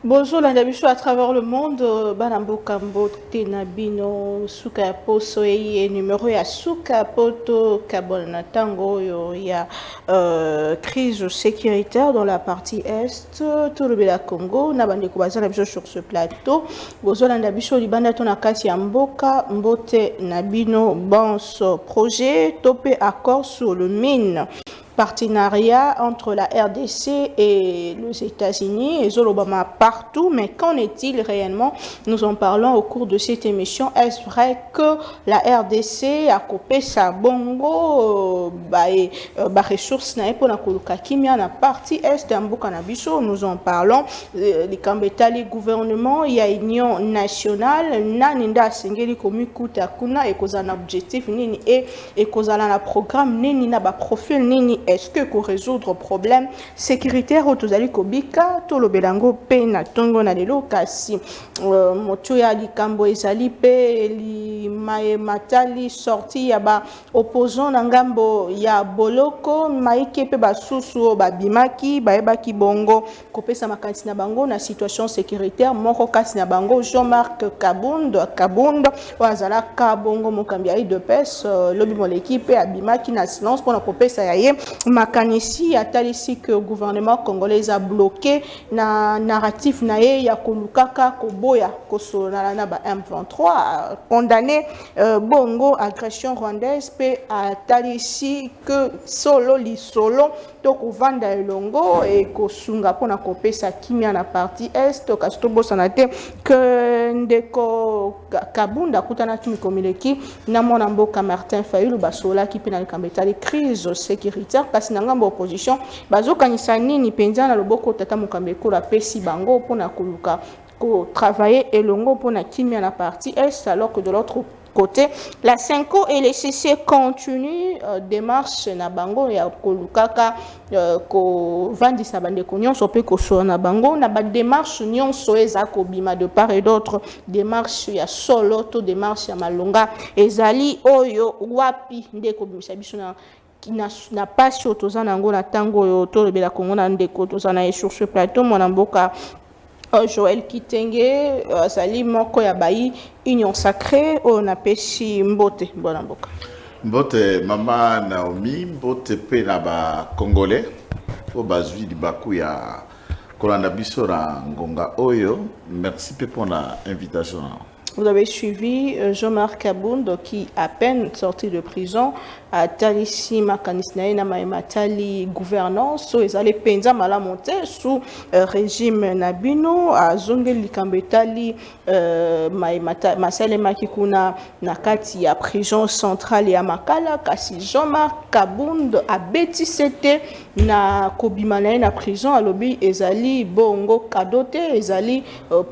Bonjour, la biso à travers le monde, Banamboka Mbote Nabino, Suka Poso et numéro ya Suka Poto Kabona Tango, il y a crise sécuritaire dans la partie est, tout le Bela Congo, Nabande Kubaza Nabiso sur ce plateau. Bonjour, la biso Libanda Tonakasi Mboka Mbote Nabino, bon projet, topé accord sur le mine. Partenariat entre la RDC et les États-Unis et Zolobama partout, mais qu'en est-il réellement? Nous en parlons au cours de cette émission. Est-ce vrai que la RDC a coupé sa bongo ressources pour la kimia na partie est d'Ambokanabiso? Nous en parlons. Les Kambetali gouvernement, il y a union nationale, naninda sengeli komikuta kuna et kozana objectif nini et kozala na programme nini na ba profil nini. Est-ce que pour résoudre problème sécuritaire au tozali kobika to lo belango pe na tongo na lelo kasi moto ya likambo ezali pe li matali sorti ya ba opposant na ngambo ya boloko maike pe basusu babimaki bayebaki bongo kopesa makanisi na bango na situation sécuritaire moko kasi na bango Jean-Marc Kabund wazala ka bongo mokambi ya IDPS lobi mon équipe abimaki na silence pour na kopesa ya ye makanisi atalisi que le gouvernement congolais a bloqué na narratif na ye ya kolukaka koboya kosona na ba M23 condamné bongo agression rwandaise pe atalisi que solo to kovanda elongo et kosunga pona kopesa kimia na partie est kasto bosana te que ndeko Kabunda kutana tumikomileki na mona mboka Martin Fayulu basola ki pe na likambetali crise sécuritaire kasi na ngambo opposition bazokanisa nini penza na loboko tata mokambe kola pesi bango pona koluka ko travailler elongo pona kimia na partie est alors que de l'autre côté la Cinco et les CC continuent démarche na bango ya kolukaka ko vandisa bande nyonso pe ko so na bango na ba démarche nyonso eza ko bima de part et d'autre démarche ya solo to démarche ya malonga ezali oyo wapi ndeko bimisa biso na pas sur tozana ngo na tango yo to le bela kongo na ndeko tozana sur ce plateau mon mboka Joël Kitenge sali moko ya bayi union sacrée on apesi mbote bona mboka mbote mama Naomi mbote pe na ba congolais o bazwi di baku ya kolanda biso na ngonga oyo merci pe pour la invitation. Vous avez suivi Jean-Marc Kabund qui, à peine sorti de prison, a talissi makanisnae na matali gouvernance, so ezali penza mala monter sous régime Nabino, a zonge likambetali masale makikuna na kati ya prison centrale ya Makala, kasi Jean-Marc Kabund a beti sete na kobimanae na prison alobi ezali bongo kadote ezali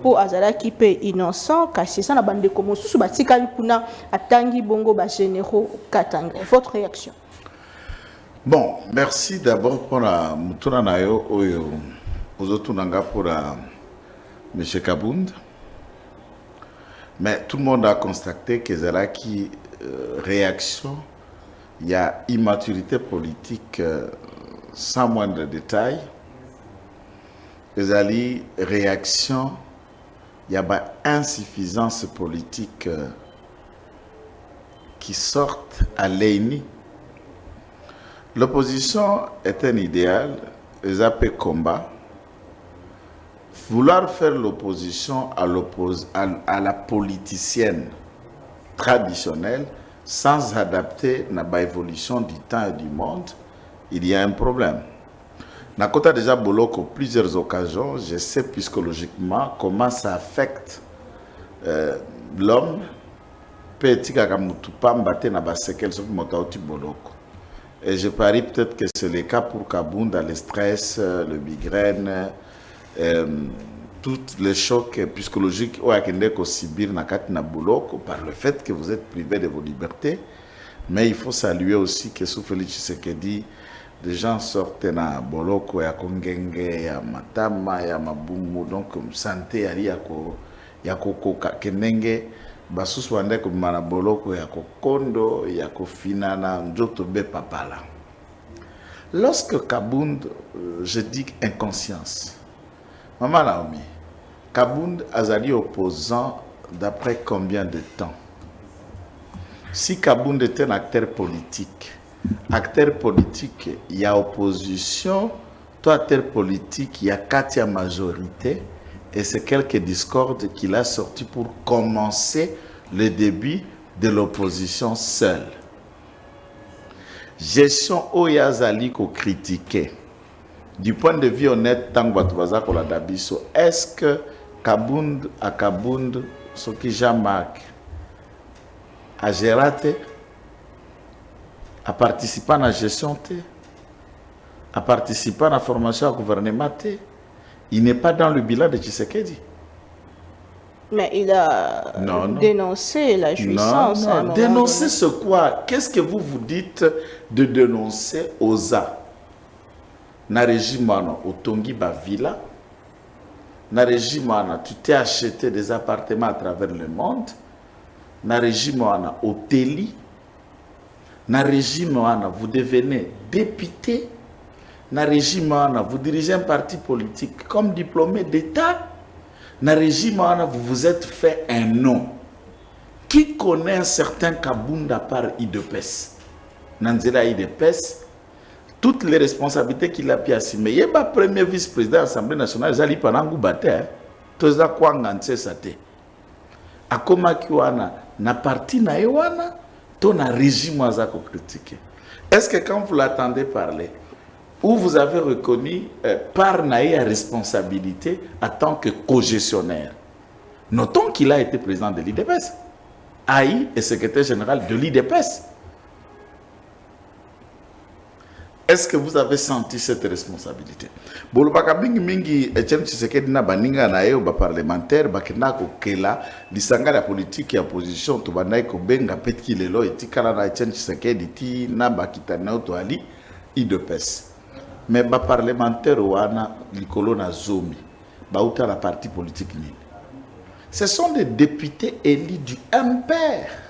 po azalaki pe innocent kasi na bande comme sous batikali kuna atangi bongo ba généraux Katanga. Votre réaction? Bon, merci d'abord pour la mutuna nayo oyo ozotunanga pour monsieur Kabund. Mais tout le monde a constaté que c'est qui réaction, il y a immaturité politique sans moindre détail. Les réaction il y a une insuffisance politique qui sort à l'ENI. L'opposition est un idéal, les AP combat. Vouloir faire l'opposition à la politicienne traditionnelle sans adapter l'évolution du temps et du monde, il y a un problème. Nakota déjà Boloko plusieurs occasions, je sais psychologiquement comment ça affecte l'homme. Et je parie peut-être que c'est le cas pour Kabunda, le stress, le migraine, tous les chocs psychologiques par le fait que vous êtes privé de vos libertés. Mais il faut saluer aussi que Soufeli Tshisekedi, des gens sortent na boloko ya kongenge ya matama ya mabumu donc santé ya kokoka kenenge basusu wande ko mana boloko ya kokondo ya kofinana njoto be papala. Lorsque Kabund je dis inconscience, maman Naomi Kabound azali opposant d'après combien de temps? Si Kabound est un acteur politique, il y a opposition, toi acteur politique, il y a 4 majorité, et c'est quelques discordes qu'il a sorti pour commencer le début de l'opposition seule. Gestion Oyazali ko critiquer. Du point de vue honnête, est-ce que Kabound à Kabound, ce qui Jean-Marc a géré, a participé à la gestion, a participé à la formation au gouvernement, il n'est pas dans le bilan de Tshisekedi. Mais il a dénoncé la jouissance. Non. Dénoncer ce quoi? Qu'est-ce que vous vous dites de dénoncer OZA? Na régime au Tongi Bavila, na régime tu t'es acheté des appartements à travers le monde, na régime au Teli, na régime vous devenez député, na régime vous dirigez un parti politique comme diplômé d'État, na régime vous vous êtes fait un nom. Qui connaît un certain Kabound à part IDPS? Nanzela IDPS, toutes les responsabilités qu'il a pu assumer. Il n'est pas premier vice-président de l'Assemblée nationale, il pas un battu. Tout ça, quoi, on ça. A comment kiwana na parti na ewana, ton régime à critiquer. Est-ce que quand vous l'attendez parler, ou vous avez reconnu par naïa responsabilité en tant que co-gestionnaire? Notons qu'il a été président de l'IDPS. Aïe est secrétaire général de l'IDPS. Est-ce que vous avez senti cette responsabilité? Bolobaka mingi Etienne Tshisekedi na baninga na yo ba parlementaire bakenda ko kela lisanga la politique ya opposition to banai ko benga petki lelo etikala na Etienne Tshisekedi ti na bakitana to ali IDPS. Mais ba parlementaire wana likolo na zomi ba uta la parti politique nini. Ce sont des députés élus du MPR.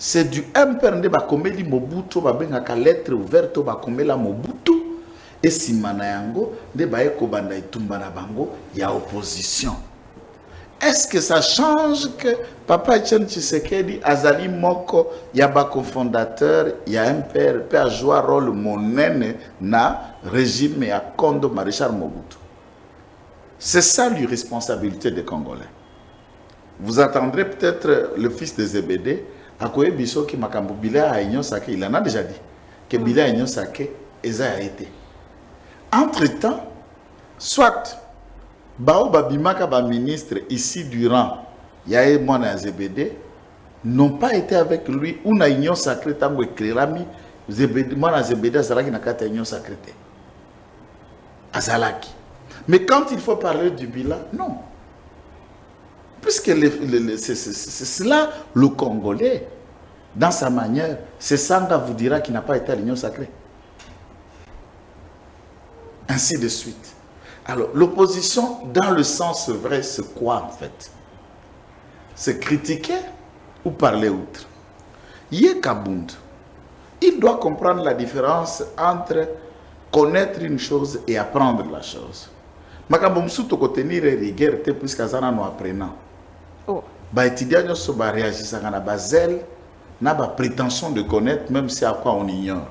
C'est du MPR de Bakomeli Mobutu, Babengaka lettre ouverte Bakomela Mobutu, et si Manayango, de Baeko Banda Itumbana Bango, il y a opposition. Est-ce que ça change que Papa Etienne Tshisekedi, Azali Moko, il y a cofondateur, il y a MPR, peut jouer un rôle monnaie na régime et à Kondo Maréchal Mobutu? C'est ça l'irresponsabilité des Congolais. Vous entendrez peut-être le fils de Zébédé, Akoye Biso qui makambo Bila a Ignon Sake, il en a déjà dit que Bila a Ignon Sake, Eza a été. Entre-temps, soit Bao Babimaka ba ministre ici durant Yaé Mwana Zébédé n'ont pas été avec lui ou na Ignon Sacré tango éclairami Mwana Zébédé Azalaki na kata Ignon Sacré Azalaki. Mais quand il faut parler du bilan, non. Puisque c'est cela le Congolais, dans sa manière, c'est Sanga vous dira qu'il n'a pas été à l'Union sacrée. Ainsi de suite. Alors, l'opposition, dans le sens vrai, c'est quoi en fait? C'est critiquer ou parler outre? Yé Kabound, il doit comprendre la différence entre connaître une chose et apprendre la chose. Makambo msuto kotenir rigueur te puisque azana no apprenant. Ba étudiants ne sont pas réagissant à la basel, n'a pas prétention de connaître même si à quoi on ignore.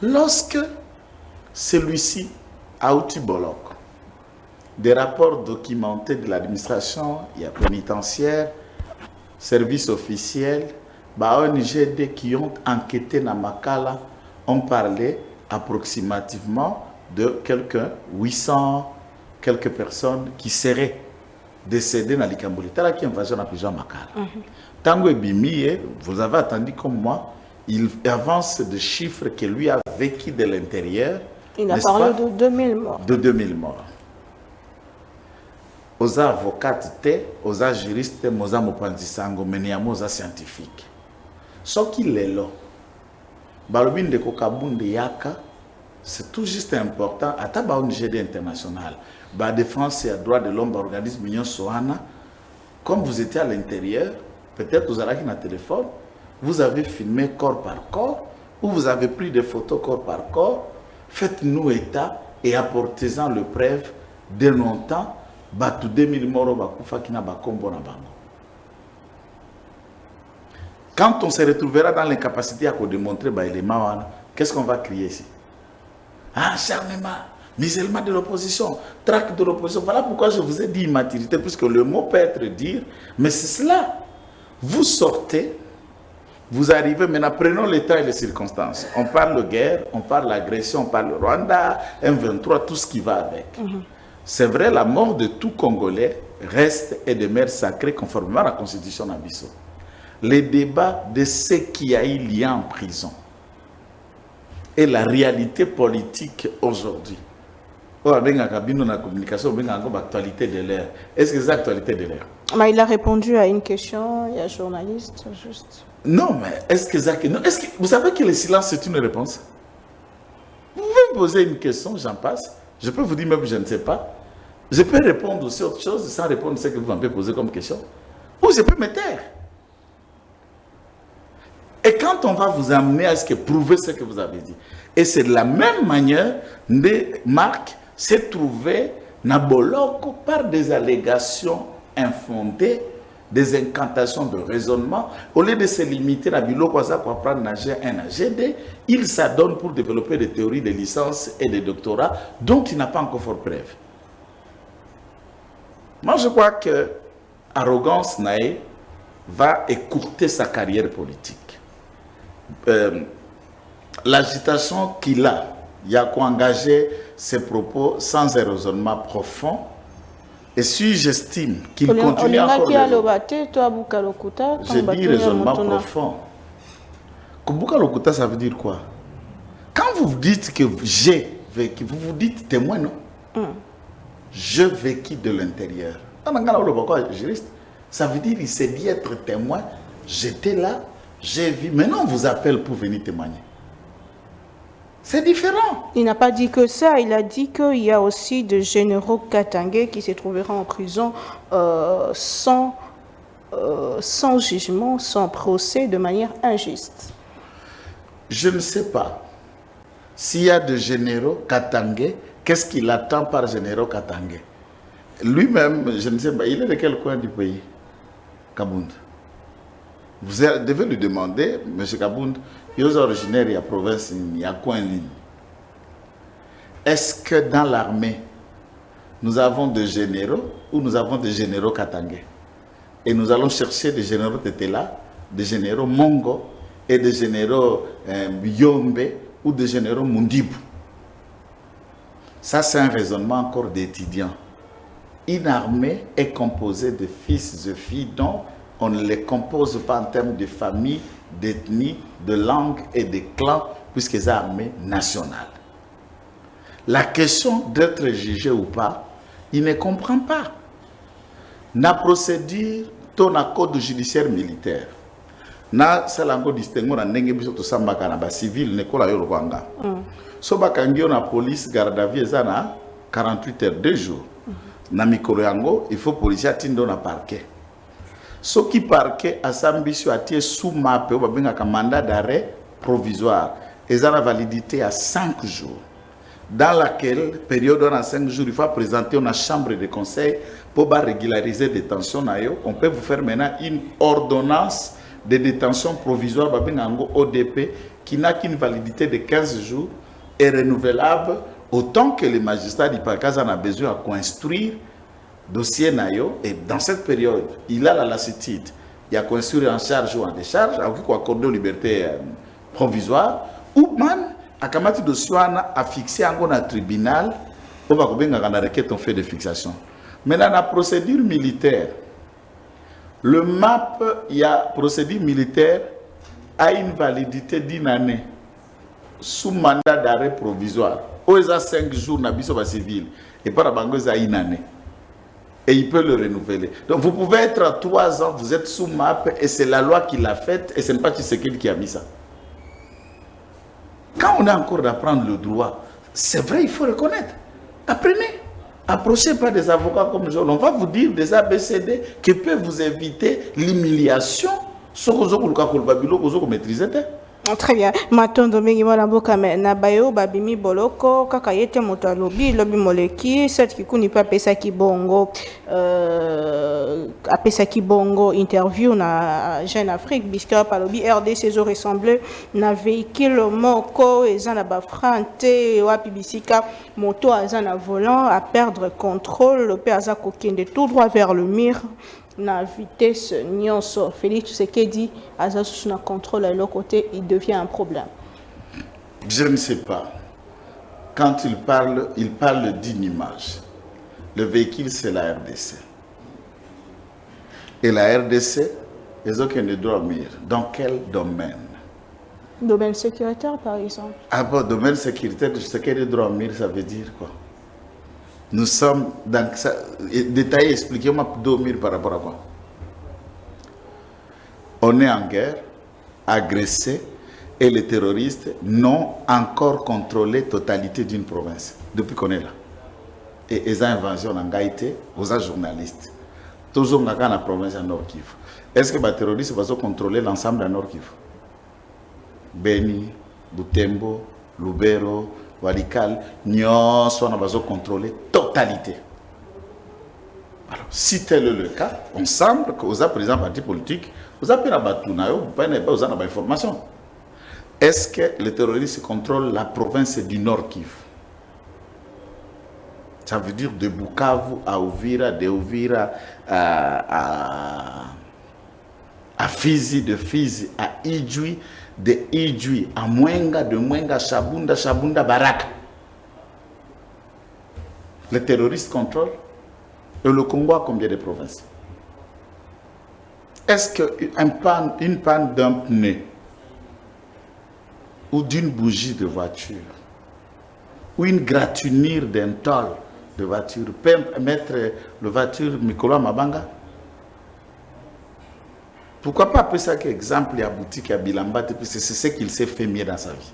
Lorsque celui-ci a outil bolok, des rapports documentés de l'administration, il y a pénitentiaire, service officiel, bah ONG qui ont enquêté dans Makala ont parlé approximativement de quelques 800 quelques personnes qui seraient décédées dans l'Ikamboli. Tala qui invasion à plusieurs Makala. Tango Ebimi, vous avez attendu comme moi, il avance des chiffres que lui a vécu de l'intérieur. Il a parlé de 2000 morts. De 2000 morts. Aux avocats, aux juristes, aux mopanzisango, aux scientifiques. Ce qu'il est là, balobin de Kokabun de Yaka, c'est tout juste important. À taba ONG international, la défense et les droits de l'homme, organisme Union Sohana, comme vous étiez à l'intérieur, peut-être vous avez un téléphone, vous avez filmé corps par corps, ou vous avez pris des photos corps par corps, faites-nous état et apportez-en le preuve dénonçant batu 2000 moro bakufa kina bakombo na bango. Quand on se retrouvera dans l'incapacité à démontrer l'élément, qu'est-ce qu'on va crier ici? Ah, acharnement, musellement de l'opposition, traque de l'opposition. Voilà pourquoi je vous ai dit immaturité, puisque le mot peut être dire, mais c'est cela. Vous sortez, vous arrivez, maintenant prenons les temps et les circonstances. On parle de guerre, on parle d'agression, on parle de Rwanda, M23, tout ce qui va avec. C'est vrai, la mort de tout Congolais reste et demeure sacrée conformément à la Constitution d'Abisso. Les débats de ce qui a eu lieu en prison et la réalité politique aujourd'hui. La communication, l'actualité de l'air. Est-ce que c'est l'actualité de l'air? Il a répondu à une question, il y a un journaliste, juste. Non, mais est-ce que vous savez que le silence c'est une réponse? Vous pouvez me poser une question, j'en passe. Je peux vous dire même que je ne sais pas. Je peux répondre aussi à autre chose sans répondre à ce que vous m'avez posé comme question. Ou je peux me taire. Et quand on va vous amener à ce que prouver ce que vous avez dit, et c'est de la même manière que Marc s'est trouvé dans Boloko par des allégations infondées, des incantations de raisonnement, au lieu de se limiter à Biloko pour apprendre à G1 à GD, il s'adonne pour développer des théories de licence et de doctorat dont il n'a pas encore fait preuve. Moi, je crois que Arrogance Naé va écourter sa carrière politique. L'agitation qu'il a, il a qu'engager ses propos sans un raisonnement profond. Et si j'estime qu'il continue encore je dis raisonnement profond. Kubuka Lokuta, ça veut dire quoi? Quand vous dites que j'ai vécu, vous vous dites témoin, non? Je vécu de l'intérieur. Ça veut dire qu'il s'est dit être témoin. J'étais là, j'ai vu. Maintenant, on vous appelle pour venir témoigner. C'est différent. Il n'a pas dit que ça, il a dit qu'il y a aussi des généraux katangais qui se trouveront en prison sans jugement, sans procès, de manière injuste. Je ne sais pas. S'il y a des généraux katangais, qu'est-ce qu'il attend par généraux katangais? Lui-même, je ne sais pas, il est de quel coin du pays? Kabound. Vous devez lui demander, M. Kabound, il est originaire de la province, il y a quoi en ligne? Est-ce que dans l'armée, nous avons des généraux ou nous avons des généraux katangais? Et nous allons chercher des généraux Tetela, des généraux Mongo et des généraux Yombe ou des généraux Mundibu. Ça, c'est un raisonnement encore d'étudiants. Une armée est composée de fils et filles dont on ne les compose pas en termes de famille, d'ethnie, de langue et de clans, puisque c'est une armée nationale. La question d'être jugé ou pas, il ne comprend pas. La procédure, ton code judiciaire militaire, na salango distinguo na ndenge biso to sambaka na ba civil ne kola yo Rwanda. So bakangio na police garde à vue ezana 48 heures 2 jours. Na mikolo yango il faut policier atindo na parquet. Ce qui parquet a s'ambition à tirer sous map ou un mandat d'arrêt provisoire. Et ça a la validité à 5 jours. Dans laquelle période on a 5 jours, il faut présenter une chambre de conseil pour régulariser la détention. On peut vous faire maintenant une ordonnance de détention provisoire ODP qui n'a qu'une validité de 15 jours et renouvelable autant que les magistrats du parquet en a besoin à construire dossier nayo. Et dans cette période, il a la lassitude. Il a construit en charge ou en décharge, avec quoi accorder liberté provisoire, ou man a kamati dossier a fixé un tribunal pour va bien la requête en fait de fixation. Mais dans la procédure militaire, le MAP, il y a procédure militaire a une validité d'une année sous mandat d'arrêt provisoire. Ou il y a 5 jours na biso civil et par la il y a une année. Et il peut le renouveler. Donc vous pouvez être à 3 ans, vous êtes sous MAP et c'est la loi qui l'a faite et ce n'est pas Tshisekedi qui a mis ça. Quand on a encore d'apprendre le droit, c'est vrai, il faut reconnaître. Apprenez. Approchez pas des avocats comme Jean. On va vous dire des ABCD qui peuvent vous éviter l'humiliation. Ce que vous maîtrisez. Très bien. Matondo mingi mwana mboka na bayo babimi boloko kaka yete moto alobi lobi moleki set kikuni pa pesa kibongo apesa kibongo interview na Jeune Afrique biska palobi RDC zo ressemble na véhicule moko eza na ba frante wapi bisika moto aza na volant à perdre contrôle le père aza kokende tout droit vers le mur na vitesse nyonso. Félix Tshisekedi aza sous na contrôle à l'autre côté, il devient un problème. Je ne sais pas. Quand il parle d'une image. Le véhicule, c'est la RDC. Et la RDC, ils ont qu'un dormir. Dans quel domaine? Domaine sécuritaire, par exemple. Ah bon, domaine sécuritaire, ce qu'est de dormir, ça veut dire quoi? Nous sommes dans ça. Détaillé, expliquez-moi dormir par rapport à quoi? On est en guerre, agressé, et les terroristes n'ont encore contrôlé la totalité d'une province depuis qu'on est là. Et ils ont inventé en Gaïté aux journalistes. Toujours dans la province de Nord Kivu. Est-ce que les terroristes vont contrôler l'ensemble de Nord Kivu? Beni, Butembo, Lubero, Walikal, nous sommes contrôler totalité. Alors, si tel est le cas, on semble que vous avez, par exemple, parti politique, vous avez la information. Est-ce que les terroristes contrôlent la province du Nord Kivu? Ça veut dire de Bukavu à Uvira, de Uvira à Fizi, de Fizi à Idjui, de Idjui à Mwenga, de Mwenga à Shabunda, Shabunda Baraka. Les terroristes contrôlent. Et le Congo a combien de provinces? Est-ce qu'une panne d'un pneu ou d'une bougie de voiture ou une gratinure d'un tôle de voiture peut mettre la voiture Mikola Mabanga? Pourquoi pas appeler ça qu'exemple à boutique à Bilamba, parce que c'est ce qu'il s'est fait mieux dans sa vie.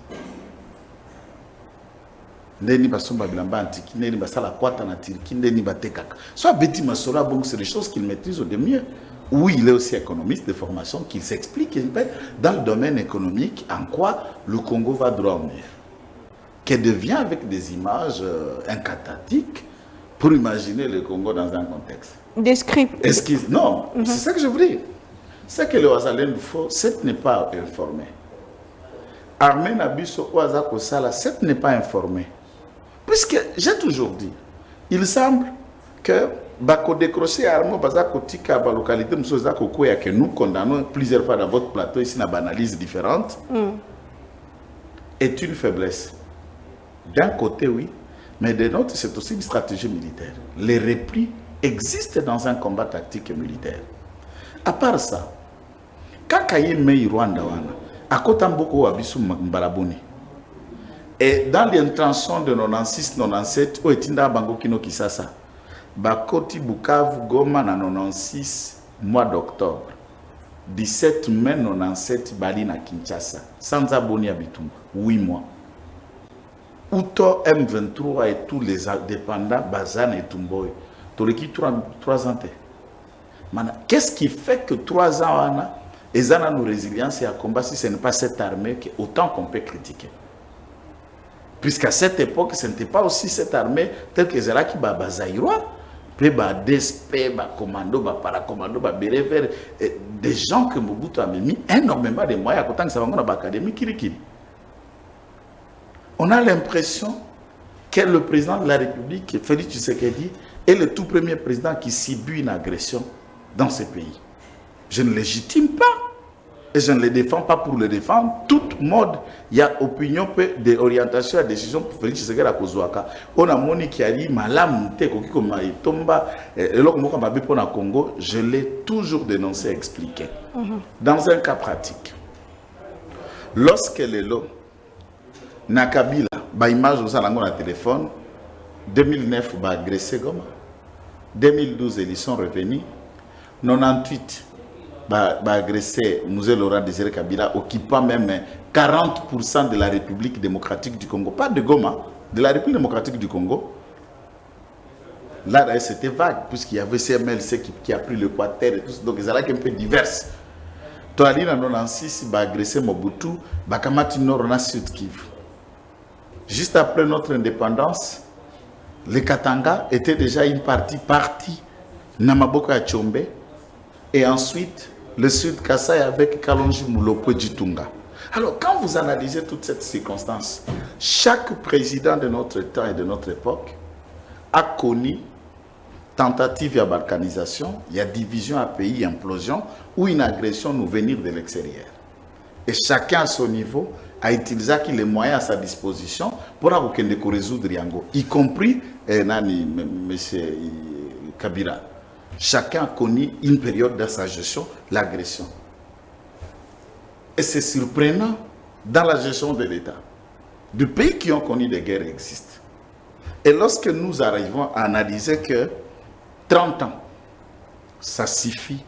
Soit Betty Massola, c'est des choses qu'il maîtrise de mieux. Oui, il est aussi économiste de formation, qu'il s'explique dans le domaine économique en quoi le Congo va droit au mur. Qu'elle devient avec des images incatatiques pour imaginer le Congo dans un contexte. Des scripts. Non, c'est ça que je veux dire. C'est que le Ouazalen faut, cette n'est pas informé. Armée Nabiso Ouazako Sala, cette n'est pas informé. Puisque j'ai toujours dit, il semble que Bako décrocher Armo Bazako Tika, la localité Msozako Koya, que nous condamnons plusieurs fois dans votre plateau, ici, dans analyse différente, est une faiblesse. D'un côté, oui, mais de l'autre, c'est aussi une stratégie militaire. Les replis existent dans un combat tactique et militaire. À part ça, Kakaye Mei Rwanda Wana, à Kotamboko Abisu Mbalaboni. Et dans l'intention de 96-97, où est Bango Kino Kisasa, Bakoti Bukavu Goma na 96 mois d'octobre, 17 mai 97 Bali na Kinshasa, sans abonner à Bitumba, 8 mois. Outo M23 et tous les indépendants, Bazan et Tumboy, tu as 3 ans. Qu'est-ce qui fait que 3 ans, ils ont nos résilience et à combat si ce n'est pas cette armée, autant qu'on peut critiquer? Puisqu'à cette époque, ce n'était pas aussi cette armée telle que Zeraki Bazaïroa, puis DSP, commando, paracommando, bérévère, des gens que Mobutu a mis énormément de moyens, autant que ça va dans l'académie Kirikiri. On a l'impression que le président de la République, Félix Tshisekedi, est le tout premier président qui subit une agression dans ce pays. Je ne légitime pas et je ne le défends pas pour le défendre. Toute mode, il y a opinion, d'orientation et décision pour Félix Tshisekedi à Kozouaka. On a moni qui a dit malam tomba Congo, je l'ai toujours dénoncé, expliqué. Dans un cas pratique, lorsque les lots Nakabila, ba image aux alentours de téléphone, 2009 ba agressé Goma, 2012 ils sont revenus, 98 ba agressé Moussé Laurent Désiré Kabila, occupant même 40% de la République démocratique du Congo, pas de Goma, de la République démocratique du Congo. Là c'était vague puisqu'il y avait CMLC qui a pris le Quater et tout, donc ils allaient un peu diverses. Toali en 96, il a agressé Mobutu, il a kamati nord na Sud Kivu. Juste après notre indépendance, le Katanga était déjà une partie Namaboko à Tchombe, et ensuite le Sud Kasaï avec Kalonji Moulopo Djitunga. Alors, quand vous analysez toute cette circonstance, chaque président de notre temps et de notre époque a connu tentative de balkanisation, il y a division à pays, implosion, ou une agression nous venir de l'extérieur. Et chacun à son niveau a utilisé les moyens à sa disposition pour résoudre Yango, y compris M. Kabila. Chacun a connu une période de sa gestion, l'agression. Et c'est surprenant dans la gestion de l'État. Des pays qui ont connu des guerres existent. Et lorsque nous arrivons à analyser que 30 ans, ça suffit,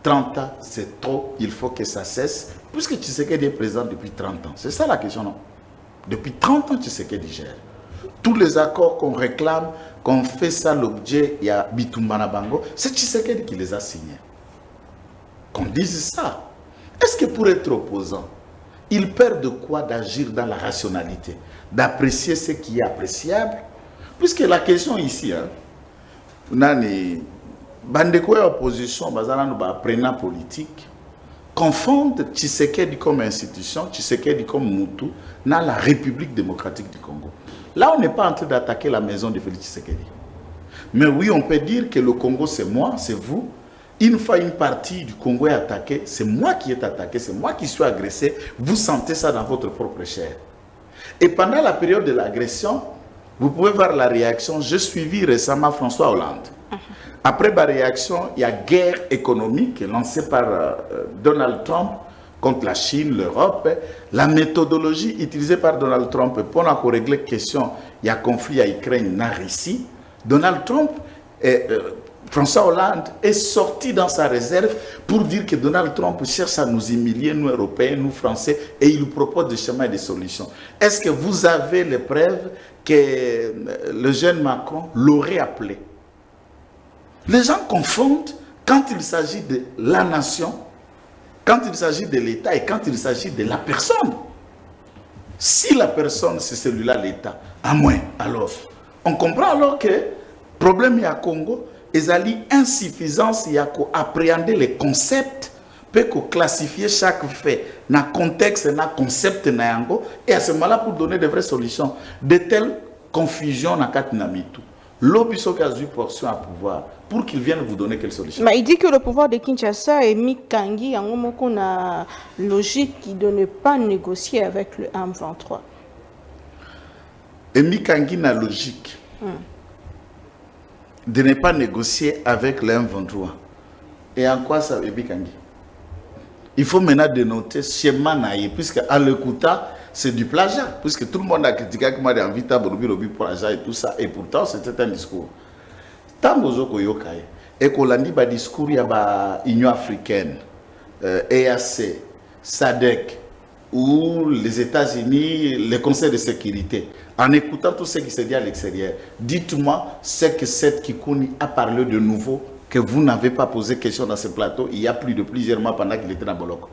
30 ans, c'est trop, il faut que ça cesse, puisque Tshisekedi est présent depuis 30 ans. C'est ça la question, non? Depuis 30 ans, Tshisekedi gère. Tous les accords qu'on réclame, qu'on fait ça l'objet, il y a Bitumba Bango, c'est Tshisekedi qui les a signés. Qu'on dise ça. Est-ce que pour être opposant, il perd de quoi d'agir dans la rationalité, d'apprécier ce qui est appréciable? Puisque la question ici, Nani, Bandeko et opposition, prenant politique, confondent Tshisekedi comme institution, Tshisekedi comme Moutou, dans la République démocratique du Congo. Là, on n'est pas en train d'attaquer la maison de Félix Tshisekedi. Mais oui, on peut dire que le Congo, c'est moi, c'est vous. Une fois une partie du Congo est attaquée, c'est moi qui est attaqué, c'est moi qui suis agressé. Vous sentez ça dans votre propre chair. Et pendant la période de l'agression, vous pouvez voir la réaction. J'ai suivi récemment François Hollande. Après ma réaction, il y a guerre économique lancée par Donald Trump contre la Chine, l'Europe. La méthodologie utilisée par Donald Trump pour régler la question, il y a conflit à Ukraine, en Russie. Donald Trump, François Hollande est sorti dans sa réserve pour dire que Donald Trump cherche à nous humilier, nous Européens, nous Français, et il nous propose des chemins et des solutions. Est-ce que vous avez les preuves que le jeune Macron l'aurait appelé? Les gens confondent quand il s'agit de la nation, quand il s'agit de l'État et quand il s'agit de la personne. Si la personne, c'est celui-là, l'État, à moins, alors, on comprend alors que le problème est à Congo, et insuffisance, il y a appréhender les concepts, peut classifier chaque fait dans le contexte, dans le concept, et à ce moment-là, pour donner de vraies solutions, de telles confusions dans le Namitu. L'Obiso qui a eu portion à pouvoir, pour qu'il vienne vous donner quelle solution? Mais il dit que le pouvoir de Kinshasa est mis Kangi en a logique de ne pas négocier avec le M23. Et Mikangi n'a logique de ne pas négocier avec le M23. Et en quoi ça veut Mikangi? Il faut maintenant dénoter schéma naïe, puisque à l'écoutant, c'est du plagiat, puisque tout le monde a critiqué que moi j'ai envie de plagiat et tout ça, et pourtant c'était un discours. Tant que yokai, et qu'on a dit un discours, il y a l'Union africaine, EAC, SADC, ou les États-Unis, le Conseil de sécurité, en écoutant tout ce qui se dit à l'extérieur, dites-moi ce que cette Kikouni a parlé de nouveau, que vous n'avez pas posé question dans ce plateau, il y a plus de plusieurs mois pendant qu'il était dans Boloko.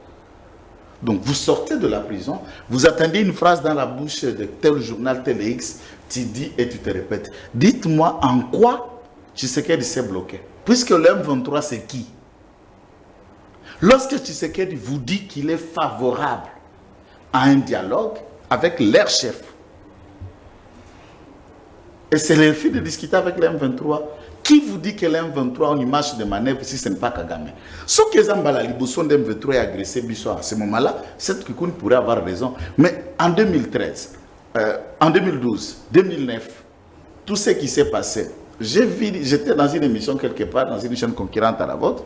Donc vous sortez de la prison, vous attendez une phrase dans la bouche de tel journal, tel X, tu dis et tu te répètes. Dites-moi en quoi Tshisekedi s'est bloqué. Puisque le M23 c'est qui? Lorsque Tshisekedi vous dit qu'il est favorable à un dialogue avec leur chef, et c'est le fait de discuter avec le M23, qui vous dit que l'M23 a une marche de manœuvre si ce n'est pas Kagame? Ce que Zambala Liboson d'M23 est agressé à ce moment-là, cette Kikouni pourrait avoir raison. Mais en 2013, en 2012, 2009, tout ce qui s'est passé, j'étais dans une émission quelque part, dans une chaîne concurrente à la vôtre,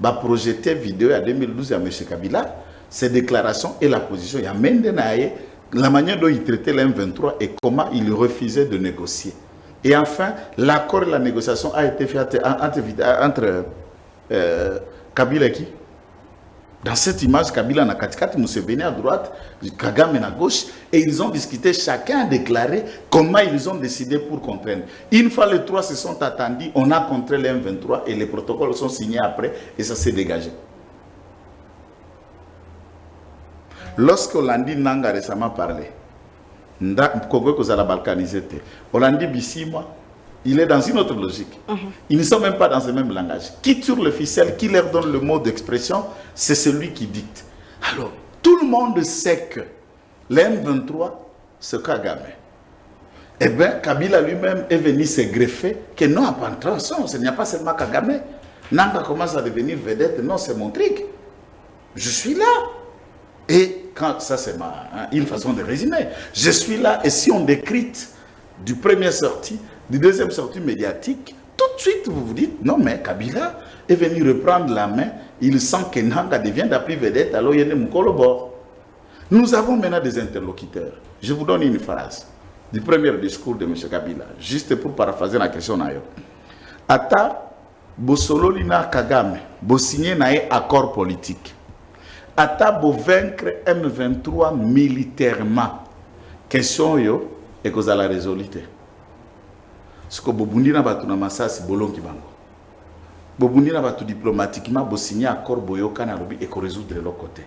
projeté vidéo à 2012 à M. Kabila, ses déclarations et la position. Il y a Mendenaye, la manière dont il traitait l'M23 et comment il refusait de négocier. Et enfin, l'accord et la négociation a été fait entre Kabila et qui? Dans cette image, Kabila na katikati, Museveni à droite, Kagame à gauche, et ils ont discuté, chacun a déclaré comment ils ont décidé pour contraindre. Une fois les trois se sont attendus, on a contré les M23 et les protocoles sont signés après et ça s'est dégagé. Lorsque Hollandi Nanga récemment parlé, Congo que la balkanisé, Hollandi Bissima, il est dans une autre logique. Ils ne sont même pas dans le même langage. Qui tire le ficelle, qui leur donne le mot d'expression, c'est celui qui dicte. Alors, tout le monde sait que l'M23, c'est Kagame. Eh bien, Kabila lui-même est venu se greffer que non, attention, ce n'y a pas seulement Kagame. Nanga commence à devenir vedette, non, c'est mon truc. Je suis là. Et quand ça, c'est une façon de résumer. Je suis là, et si on décrite du premier sortie, du deuxième sortie médiatique, tout de suite, vous vous dites, non, mais Kabila est venu reprendre la main, il sent que Nanga devient la plus vedette, alors il y a des bord. Nous avons maintenant des interlocuteurs. Je vous donne une phrase du premier discours de M. Kabila, juste pour paraphraser la question. Ata, Bosololina Kagame, bo signé un accord politique. Ata, bo vaincre M23 militairement. Question yo, et que vous allez la résoudre. Ce que Bobundi na batu na masasi bolongi bango. Bobundi na batu diplomatiquement bo signé accord boyoka na lobi et qu'on résoudre de l'autre côté.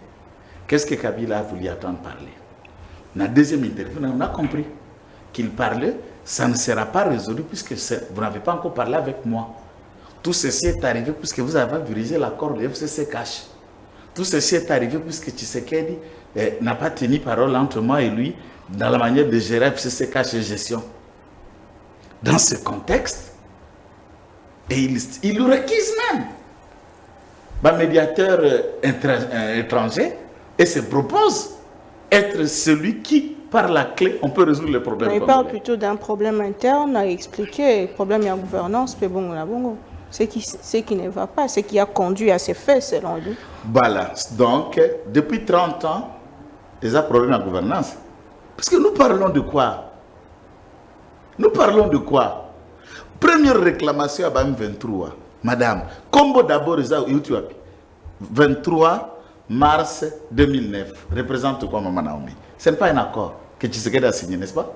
Qu'est-ce que Kabila a voulu attendre parler? Dans la deuxième interview, on a compris qu'il parlait, ça ne sera pas résolu puisque vous n'avez pas encore parlé avec moi. Tout ceci est arrivé puisque vous avez brisé l'accord de FCC Cash. Tout ceci est arrivé puisque Tshisekedi n'a pas tenu parole entre moi et lui dans la manière de gérer FCC Cash et gestion. Dans ce contexte, et il le requise même, un médiateur étranger, et se propose être celui qui, par la clé, on peut résoudre le problème. Il parle plutôt d'un problème interne à expliquer, le problème de la gouvernance, mais bon, ce qui ne va pas, ce qui a conduit à ces faits, selon lui. Voilà, donc, depuis 30 ans, il y a un problème de gouvernance. Parce que nous parlons de quoi? Nous parlons de quoi? Première réclamation à M23. Madame, combo d'abord, 23 mars 2009. Représente quoi, Maman Naomi? Ce n'est pas un accord que Tshisekedi a signé, n'est-ce pas?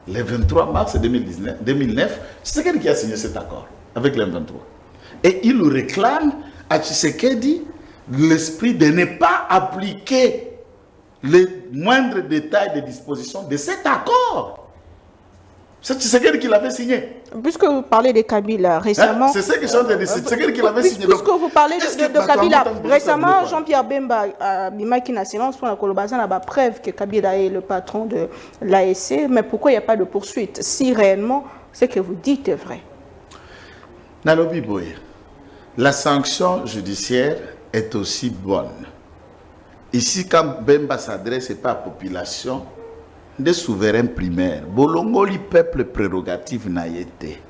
Le 23 mars 2009, Tshisekedi qui a signé cet accord avec le 23. Et il réclame à Tshisekedi l'esprit de ne pas appliquer les moindres détails des dispositions de cet accord. C'est Tshisekedi qui l'avait signé. Puisque vous parlez de Kabila récemment... c'est ce que je suis en train de dire, c'est Tshisekedi qui l'avait signé. Puisque vous parlez de Kabila récemment, Jean-Pierre Bemba, Bimaki na silence pour la Kolobazan, n'a pas preuve que Kabila est le patron de l'ASC. Mais pourquoi il n'y a pas de poursuite si réellement ce que vous dites est vrai? Nalobi Boye, la sanction judiciaire est aussi bonne. Ici, quand Bemba s'adresse pas à la population, des souverains primaires, Bolongoli peuple prérogative n'a été.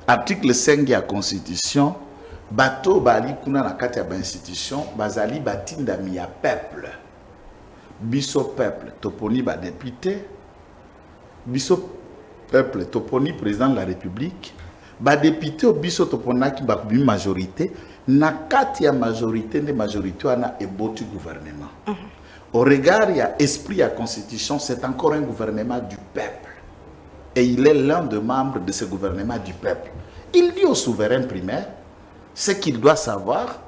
Article 5 de la Constitution, bateau bali kuna na kati ya institution, bazali batinda mi ya peuple. Biso peuple, toponi ba député, biso peuple, toponi président de la République, ba député au biso toponaki ba majorité, na kati ya majorité de majorité wana eboti gouvernement. Au regard, il y a esprit, il y a constitution, c'est encore un gouvernement du peuple. Et il est l'un des membres de ce gouvernement du peuple. Il dit au souverain primaire ce qu'il doit savoir,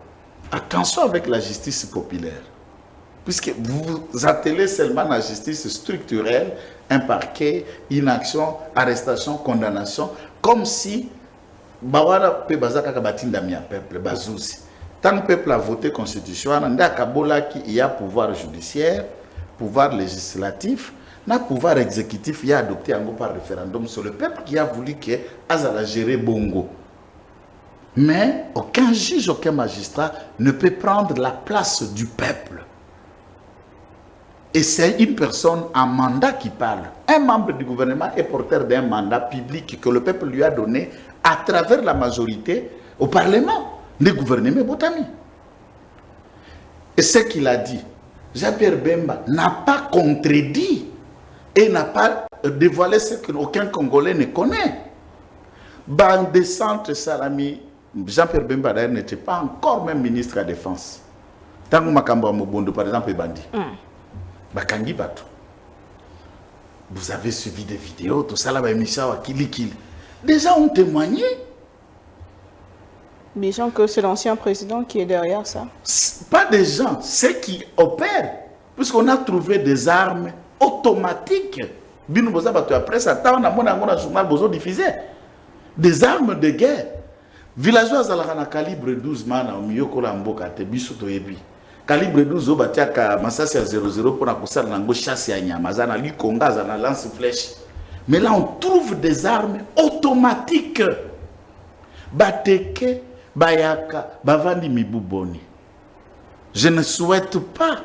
attention avec la justice populaire. Puisque vous vous attelez seulement à la justice structurelle, un parquet, une action, arrestation, condamnation, comme si Bawara pe bazaka kabatinda mi peuple, bazouzi. Tant que le peuple a voté la constitution, il y a pouvoir judiciaire, pouvoir législatif, le pouvoir exécutif, il y a adopté par référendum sur le peuple qui a voulu que Azala gère Bongo. Mais aucun juge, aucun magistrat ne peut prendre la place du peuple. Et c'est une personne en mandat qui parle. Un membre du gouvernement est porteur d'un mandat public que le peuple lui a donné à travers la majorité au Parlement. Le gouvernement Botami. Et ce qu'il a dit, Jean-Pierre Bemba n'a pas contredit et n'a pas dévoilé ce qu'aucun Congolais ne connaît. Ban de centre Salami, Jean-Pierre Bemba d'ailleurs n'était pas encore même ministre de la Défense. Tant que Makamba Mobondo, par exemple, est bandit. Bakangi Batou. Vous avez suivi des vidéos, tout ça là, des gens ont témoigné. Des gens que c'est l'ancien président qui est derrière ça. Pas des gens, ceux qui opèrent. puisqu'on a trouvé des armes automatiques. Après ça, on a journal diffusé des armes de guerre. Villageois à calibre 12 mana au milieu de mboka te biso to yebi. Calibre 12 au batiaka masasi à 00 pour na nango chasse ya nyama za na likonga za na lance flèche. Mais là on trouve des armes automatiques. Bateke bayaka bavandi mibuboni. Je ne souhaite pas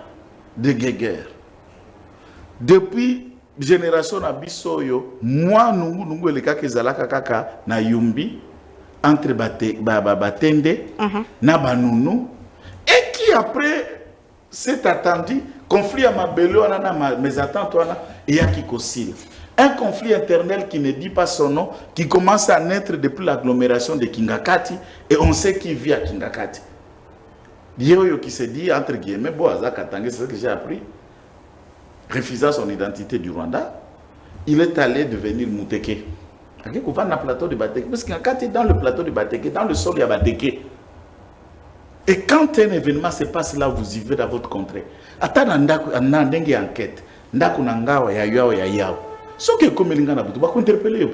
de guerre. Depuis génération na biso yo, moi nungu eleka kezalaka kaka na yumbi entre batende na banunu et qui après s'est attendu conflit à mabelo na mes attentes et ya qui concile. Un conflit interne qui ne dit pas son nom, qui commence à naître depuis l'agglomération de Kingakati et on sait qui vit à Kingakati. Yoyo qui se dit entre guillemets Boaza Katangé, c'est ce que j'ai appris. Refusant son identité du Rwanda, il est allé devenir Mouteke. Parce que dans le plateau de Bateke, dans le sol, il y a Bateke. Et quand un événement se passe là, vous y vivez dans votre contrée. Attends, une enquête. Ce qui est comme les gens vous interpeller.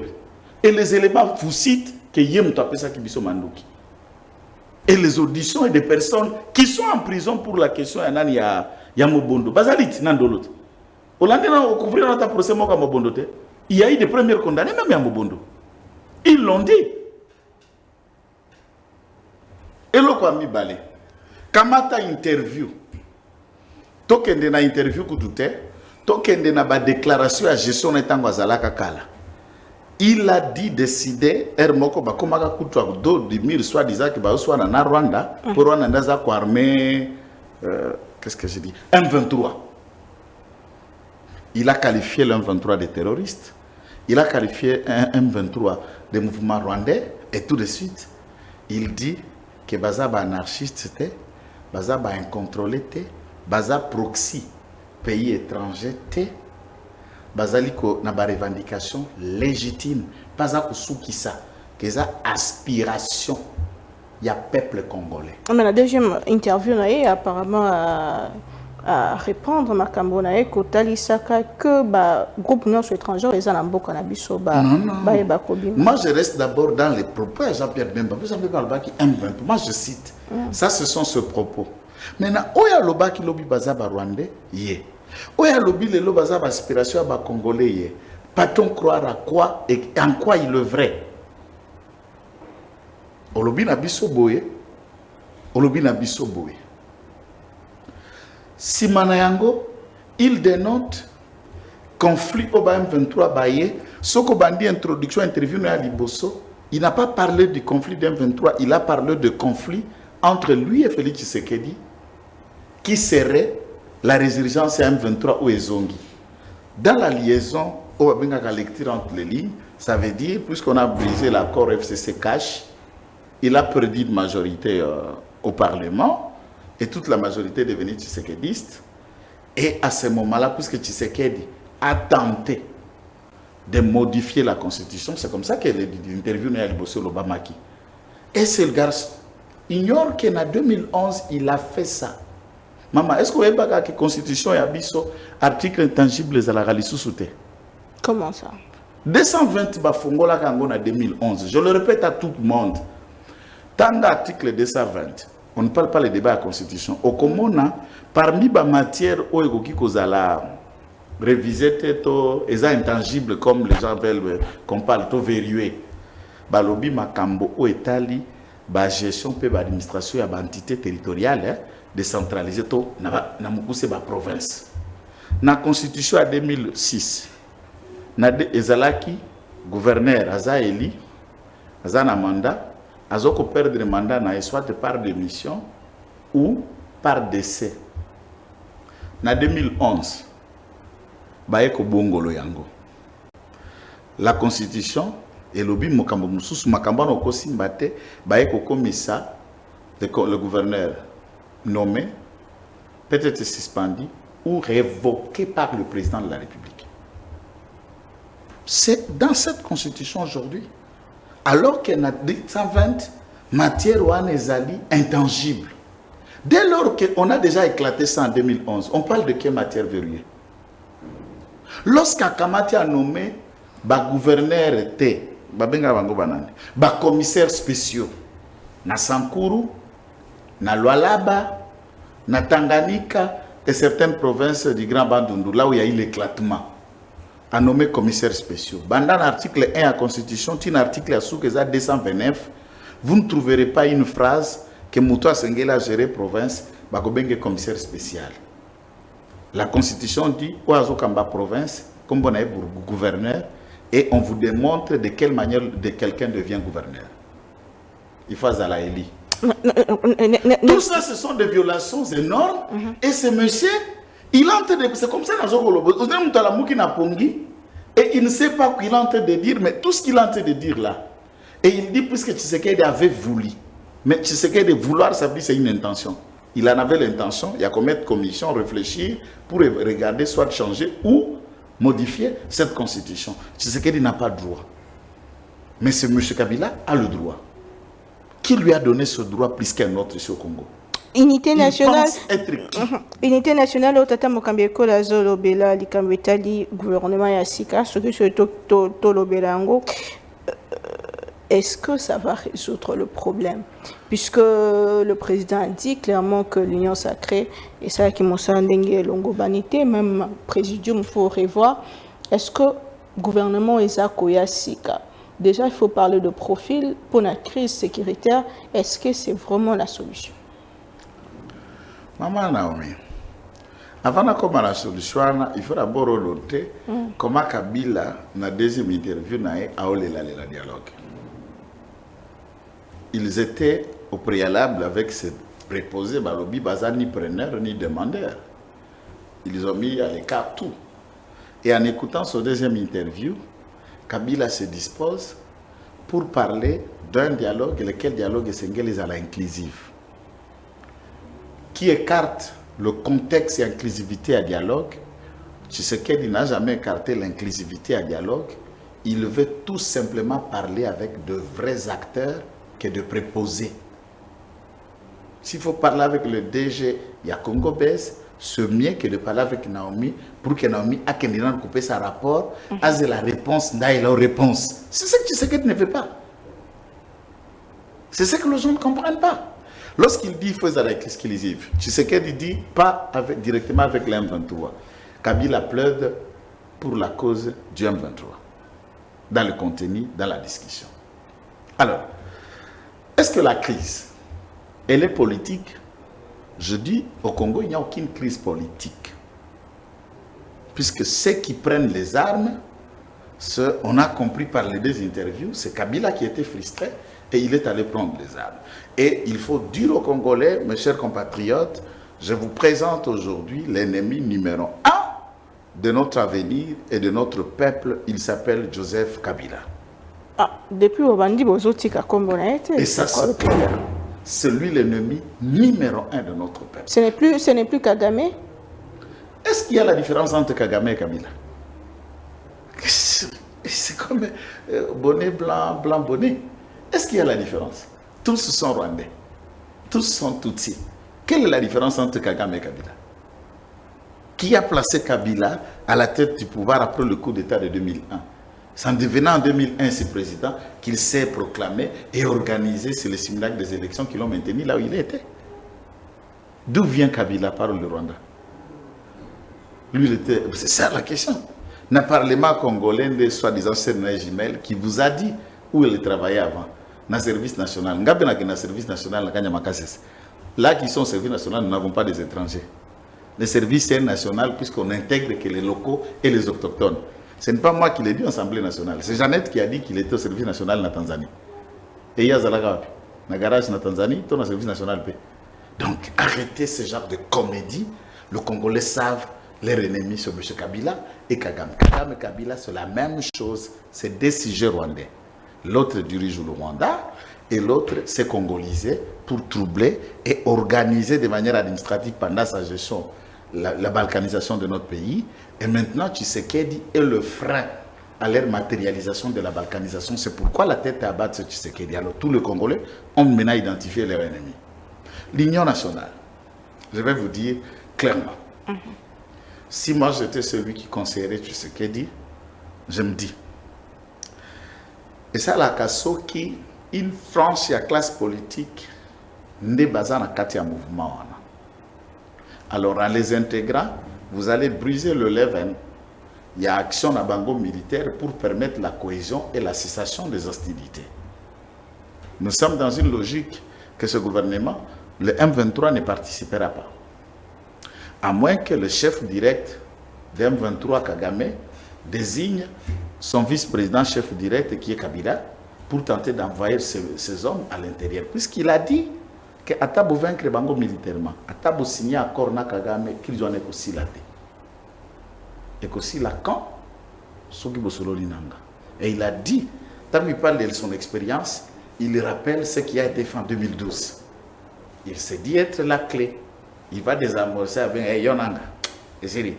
Et les éléments vous citent que Yem tapé ça qui biso manduki. Et les auditions et des personnes qui sont en prison pour la question ya Mobondo. Bazalit nandolot. Il y a eu des premiers condamnés, même à Mobondo. Ils l'ont dit. Et le Kwami Balé, Kamata interview, tokende na interview kutute, tokende na ba déclaration à gestion n'etango azalaka kala. Il a dit décider Hermoko ba komaka kutwa do de mire soit disant que ba soit na Rwanda pour Rwanda ndaza ko armée qu'est-ce que j'ai dit M23. Il a qualifié le M23 de terroriste. Il a qualifié un M23 de mouvement rwandais. Et tout de suite, il dit que Bazaba anarchiste, Bazaba incontrôlé, Bazaba proxy, pays étranger, Bazaliko n'a pas revendication légitime. Bazaba soukissa, que ça aspiration. Il y a peuple congolais. Mais la deuxième interview, apparemment, à répondre à Makambonae Kotalisaka que groupe non étranger les Anambo Kanabiso moi je reste d'abord dans les propos Jean-Pierre Bemba moi je cite ça ce sont ses propos maintenant oya lobaki lobi bazaba rwandais yé oya lobi le bazaba aspiration à congolais yé peut-on croire à quoi et en quoi il est vrai olobi na biso boye olobi na biso boye. Simanayango, il dénote conflit au M23 Baye. Soko Bandi introduction interview à Liboso, il n'a pas parlé du conflit d'M23, il a parlé de conflit entre lui et Félix Tshisekedi, qui serait la résurgence M23 ou Ezongi. Dans la liaison, au la lecture entre les lignes, ça veut dire, puisqu'on a brisé l'accord FCC cash, il a perdu une majorité au Parlement. Et toute la majorité est devenue tshisekédiste. Et à ce moment-là, puisque Tshisekedi a tenté de modifier la constitution, c'est comme ça que l'interview n'est pas sur l'Obamaki. Et c'est le garçon. Ignore qu'en 2011, il a fait ça. Maman, est-ce que vous savez que la constitution est abisso article intangible à la Ralissoussoute? Comment ça? 220 bafongola kango en 2011. Je le répète à tout le monde. Tant d'articles 220. On ne parle pas les débats à la Constitution. Au Komona, parmi les matières où il y a réviser les intangibles comme les gens veulent qu'on parle, tout verrouillé. Balobi makambo au Italie, la gestion de l'administration et l'entité territoriale décentralisée dans la province. Dans la Constitution de 2006, Ezalaki, gouverneur Azaeli, Azana mandat, Azoko perdre le mandat soit par démission ou par décès. En 2011, Baeko Bongolo Yango. La Constitution et l'obi Mokambo Moussous Makamba no Kosimbate, Baeko Komissa, le gouverneur nommé, peut-être suspendu ou révoqué par le président de la République. C'est dans cette Constitution aujourd'hui. Alors qu'il y a 120 matières ou intangibles. Dès lors qu'on a déjà éclaté ça en 2011, on parle de quelle matière verrouillée? Lorsqu'Akamati a nommé gouverneur était, commissaires spéciaux, na Sankuru, na Lualaba, na Tanganyika et certaines provinces du Grand Bandundu, là où il y a eu l'éclatement, a nommé commissaires spéciaux. Dans l'article 1 de la Constitution, un article à Soukeza 229, vous ne trouverez pas une phrase que Moutou Sengela a géré province, bakobenge commissaire spécial. La Constitution dit, Oazo Kamba province, comme on a gouverneur, et on vous démontre de quelle manière quelqu'un devient gouverneur. Il faut à la Eli. Tout ça, ce sont des violations énormes. Et ce monsieur, il est en train de... C'est comme ça, et il ne sait pas qu'il est en train de dire, mais tout ce qu'il est en train de dire là, et il dit, puisque Tshisekedi avait voulu, mais Tshisekedi de vouloir, ça veut dire c'est une intention. Il en avait l'intention, il y a combien de commissions réfléchir pour regarder, soit changer ou modifier cette constitution. Tshisekedi n'a pas de droit. Mais ce M. Kabila a le droit. Qui lui a donné ce droit plus qu'un autre ici au Congo? Unité nationale. Unité nationale au Tata Mokambieko la Zolo Bela Likambetali gouvernement Yassika, ce que c'est Tolo Belango. Est-ce que ça va résoudre le problème? Puisque le président a dit clairement que l'Union sacrée, et ça qui m'a dit Longobanité, même le présidium, il faut revoir. Est-ce que le gouvernement Isako Yassika, déjà il faut parler de profil pour la crise sécuritaire, est-ce que c'est vraiment la solution? Maman Naomi, avant de commencer la solution, il faut d'abord noter comment Kabila, dans la deuxième interview, a eu le dialogue. Ils étaient au préalable avec ce préposé, Balobi, Baza, ni preneur ni demandeur. Ils ont mis à l'écart tout. Et en écoutant son deuxième interview, Kabila se dispose pour parler d'un dialogue, lequel dialogue est singulier à l'inclusive, qui écarte le contexte et l'inclusivité à dialogue. Tshisekedi n'a jamais écarté l'inclusivité à dialogue. Il veut tout simplement parler avec de vrais acteurs que de préposer. S'il faut parler avec le DG Yakongo Bess, c'est mieux que de parler avec Naomi pour que Naomi a coupé sa rapport, a la réponse, n'a la réponse. C'est ce que Tshisekedi ne fait pas. C'est ce que les gens ne comprennent pas. Lorsqu'il dit qu'il faut être exclusive, Tshisekedi dit pas directement avec la M23. Kabila plaide pour la cause du M23. Dans le contenu, dans la discussion. Alors, est-ce que la crise, elle est politique? Je dis, au Congo, il n'y a aucune crise politique. Puisque ceux qui prennent les armes, on a compris par les deux interviews, c'est Kabila qui était frustré et il est allé prendre les armes. Et il faut dire aux Congolais, mes chers compatriotes, je vous présente aujourd'hui l'ennemi numéro 1 de notre avenir et de notre peuple. Il s'appelle Joseph Kabila. Ah, depuis Obandi, et ça, c'est lui l'ennemi numéro 1 de notre peuple. Ce n'est plus Kagame. Est-ce qu'il y a la différence entre Kagame et Kabila? C'est comme bonnet blanc, blanc bonnet. Est-ce qu'il y a la différence? Tous sont rwandais. Tous sont tutsis. Quelle est la différence entre Kagame et Kabila? Qui a placé Kabila à la tête du pouvoir après le coup d'État de 2001? C'est en devenant en 2001 ce président qu'il s'est proclamé et organisé sur le simulacre des élections qui l'ont maintenu là où il était. D'où vient Kabila par le Rwanda? Lui, il était... C'est ça la question. N'a parlement congolais de soi-disant Sénégal Jimel qui vous a dit où il travaillait avant. Dans le service national. Dans le service national, là qui sont au service national, nous n'avons pas des étrangers. Le service est national puisqu'on intègre que les locaux et les autochtones. Ce n'est pas moi qui l'ai dit en Assemblée nationale. C'est Jeannette qui a dit qu'il était au service national en Tanzanie. Et il y a Zalagapi. Dans le garage en Tanzanie, il est au service national. Donc, arrêtez ce genre de comédie. Les Congolais savent leur ennemi sur M. Kabila et Kagame. Kagame et Kabila, c'est la même chose. C'est des sujets rwandais. L'autre dirige le Rwanda et l'autre s'est congolisé pour troubler et organiser de manière administrative pendant sa gestion la balkanisation de notre pays. Et maintenant, Tshisekedi est le frein à leur matérialisation de la balkanisation. C'est pourquoi la tête est à battre Tshisekedi. Alors tous les Congolais ont maintenant identifié leur ennemi. L'Union nationale. Je vais vous dire clairement. Si moi j'étais celui qui conseillerait Tshisekedi, je me dis, et ça la qui une franche ya classe politique n'est basée dans le mouvement. Alors en les intégrant, vous allez briser le levain. Il y a action à Bango militaire pour permettre la cohésion et la cessation des hostilités. Nous sommes dans une logique que ce gouvernement, le M23 ne participera pas. À moins que le chef direct de M23, Kagame, désigne son vice-président chef direct qui est Kabila pour tenter d'envoyer ces hommes à l'intérieur. Puisqu'il a dit que Atabo vaincre Bango militairement, Atabo signer accord na Kagame qu'ils ont aussi la tête. Et qu'aussi Lacan, et il a dit, tant qu'il parle de son expérience, il rappelle ce qui a été fait en 2012. Il s'est dit être la clé. Il va désamorcer avec Yonanga. Et Siri,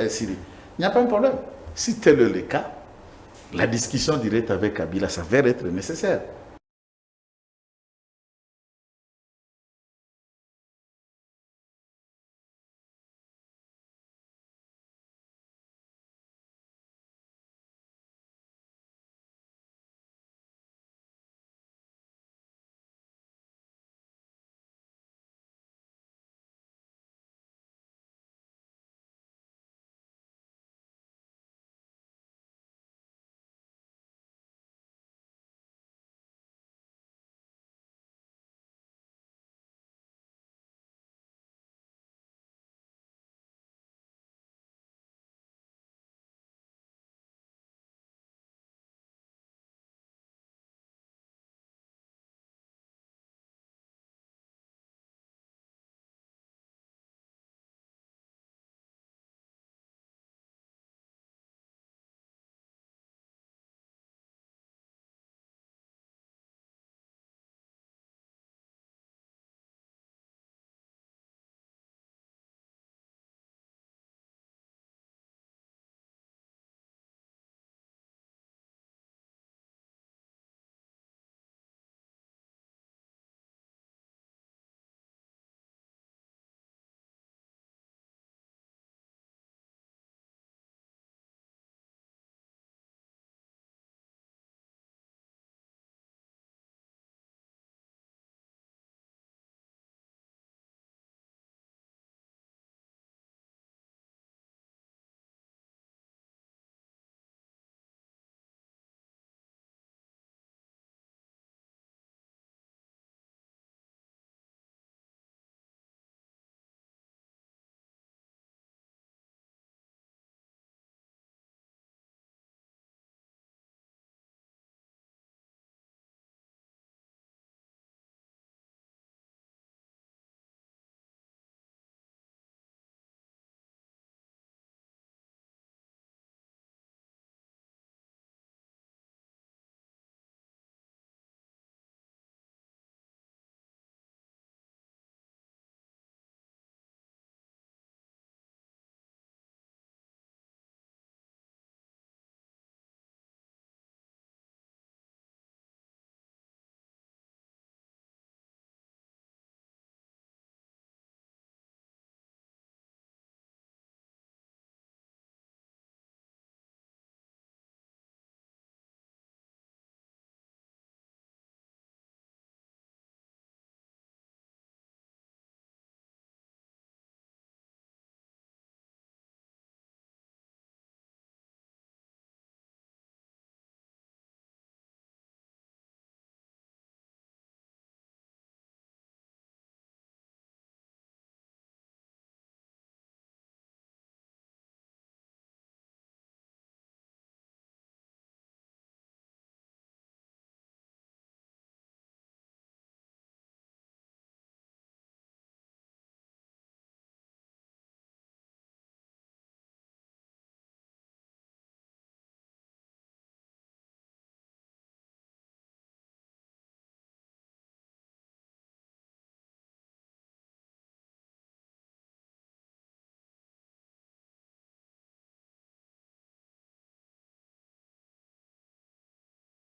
Siri. Il n'y a pas de problème. Si tel est le cas, la discussion directe avec Kabila s'avère être nécessaire.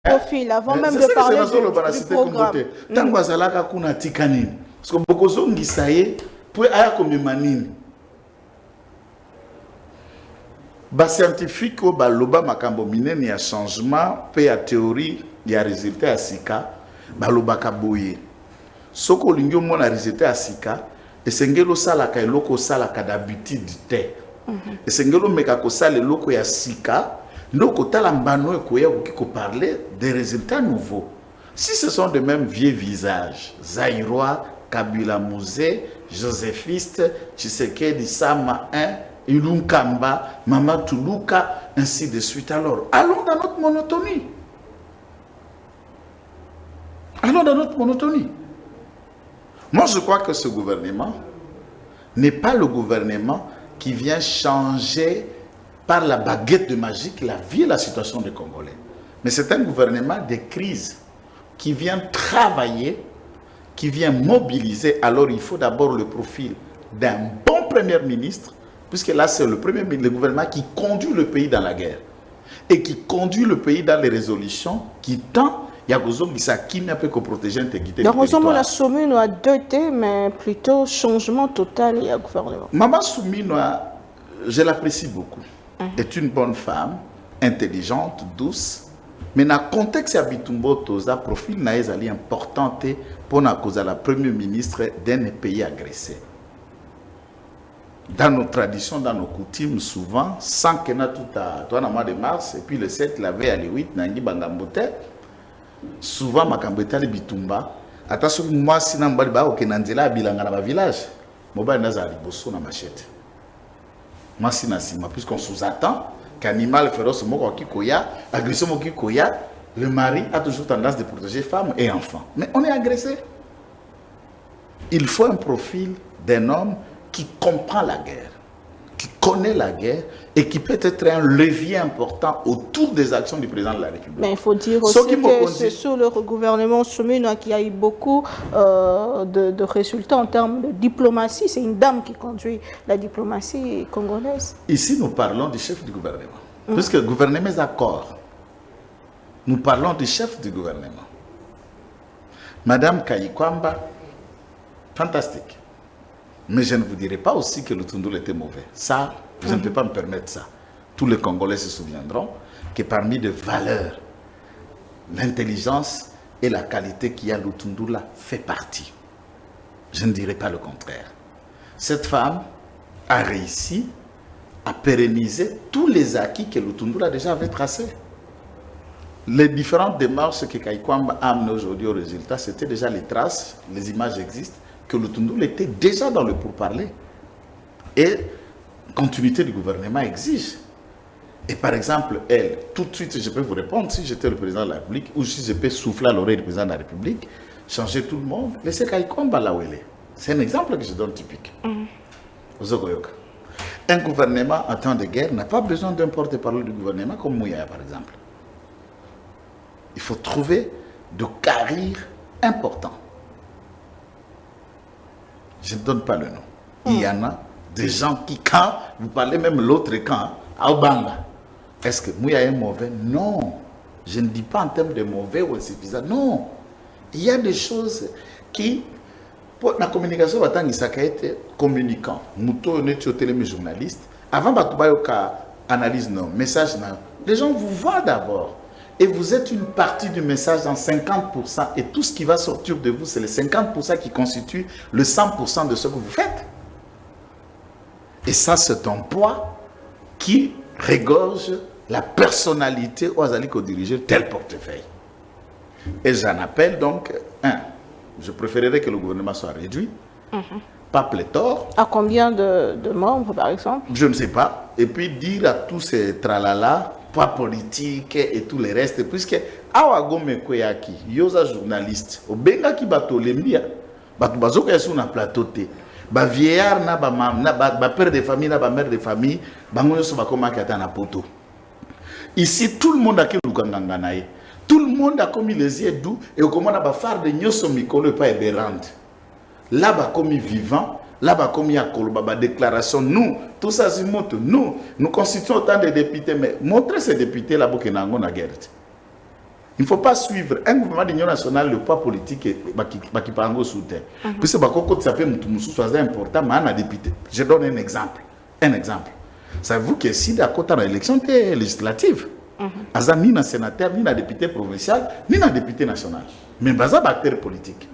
Profil, avant même de parler du programme. Tant que kuna tika nini? Parce que beaucoup zongisa ye pour aya komema nini bascientifique oyo baloba makambo minene ya changement mpe ya théorie ya résultat ya sika balobaka boye soki olingi omona résultat ya sika esengeli osalaka eloko osalaka d'habitude te esengeli omeka kosala eloko ya sika nde okotala mbano ekoya okoki koparler des résultats nouveaux. Si ce sont de mêmes vieux visages, Zaïrois, Kabila Mouzé, Joséphiste, Tshisekedi, Sama 1, Ilunkamba, Mama Toulouka, ainsi de suite. Alors, allons dans notre monotonie. Allons dans notre monotonie. Moi, je crois que ce gouvernement n'est pas le gouvernement qui vient changer par la baguette de magique la vie et la situation des Congolais. Mais c'est un gouvernement de crise qui vient travailler, qui vient mobiliser. Alors il faut d'abord le profil d'un bon premier ministre, puisque là c'est le premier ministre, le gouvernement qui conduit le pays dans la guerre et qui conduit le pays dans les résolutions qui tend à protéger l'intégrité du territoire. Donc, la Soumino a deux thèmes, mais plutôt changement total et gouvernement. Maman Soumino, je l'apprécie beaucoup. Est une bonne femme, intelligente, douce. Mais dans le contexte de la profil est important pour la première ministre d'un pays agressé. Dans nos traditions, dans nos coutumes, souvent, sans que nous tout le mois de mars, et puis le 7, la veille à le 8, Nangi Bangambote, souvent, Makambeta le Bitumba, attention, moi, si nous avons un Nandela, Bilanga dans village, Moba Nazari, Bosso, na machette. Moi, si nous puisqu'on sous-attend, qu'animal féroce Mokikoya, agression Mokikoya, le mari a toujours tendance de protéger femmes et enfants. Mais on est agressé. Il faut un profil d'un homme qui comprend la guerre, qui connaît la guerre et qui peut être un levier important autour des actions du président de la République. Mais il faut dire aussi que c'est sous le gouvernement Soumino qu'il y a eu beaucoup de résultats en termes de diplomatie. C'est une dame qui conduit la diplomatie congolaise. Ici, nous parlons du chef du gouvernement. Puisque le gouvernement est d'accord. Nous parlons du chef du gouvernement. Madame Kayikwamba, fantastique. Mais je ne vous dirai pas aussi que le Tundul était mauvais. Ça, je ne peux pas me permettre ça. Tous les Congolais se souviendront que parmi les valeurs, l'intelligence et la qualité qu'il y a, le Tundula fait partie. Je ne dirai pas le contraire. Cette femme a réussi à pérenniser tous les acquis que le Tundula déjà avait tracés. Les différentes démarches que Kayikwamba a amenées aujourd'hui au résultat, c'était déjà les traces, les images existent, que le Tundul était déjà dans le pourparler. Et continuité du gouvernement exige. Et par exemple, elle, tout de suite, je peux vous répondre, si j'étais le président de la République, ou si je peux souffler à l'oreille du président de la République, changer tout le monde, laisser Kayikwamba là où elle est. C'est un exemple que je donne typique. Un gouvernement en temps de guerre n'a pas besoin d'un porte-parole du gouvernement comme Mouyaya, par exemple. Il faut trouver de carrières importants. Je ne donne pas le nom. Il y en a des gens qui, quand vous parlez même l'autre camp, à Obanga, est-ce que Mouyaya est mauvais? Non. Je ne dis pas en termes de mauvais ou insuffisant. Non. Il y a des choses qui, pour la communication, il y a été communicant. Mouto, on est journaliste. Avant, analyse non, message non. Les gens vous voient d'abord. Et vous êtes une partie du message dans 50%. Et tout ce qui va sortir de vous, c'est les 50% qui constituent le 100% de ce que vous faites. Et ça, c'est un poids qui régorge la personnalité aux alliés qui dirigent tel portefeuille. Et j'en appelle donc un. Je préférerais que le gouvernement soit réduit, pas pléthore. À combien de membres, par exemple? Je ne sais pas. Et puis dire à tous ces tralala, pas politique et tout le reste, puisque Awagome Koyaki, yosa journaliste, au benga ki bato lembia, bato bazoko ya sur na plateau te, ba vieillard na ba père de famille na ba mère de famille, bango yoso bakoma kata na poto. Ici tout le monde a ki lukanganga nae. Tout le monde a commis les yeux doux et au comment on a faire de nyoso mikolo pas éberante. Là bas commis vivant, là bas commis à Koloba déclaration nous tout ça c'est moto nous constituons autant de députés mais montrer ces députés là pour que nango na guerre. Il ne faut pas suivre un gouvernement d'union nationale, le poids politique qui parle au soutien. Puisque quand ça peut être important, mais on a député. Je donne un exemple. Savez-vous que si d'accord dans l'élection législative, il n'y a ni un sénateur, ni un député provincial, ni un député national. Mais il y a un acteur politique.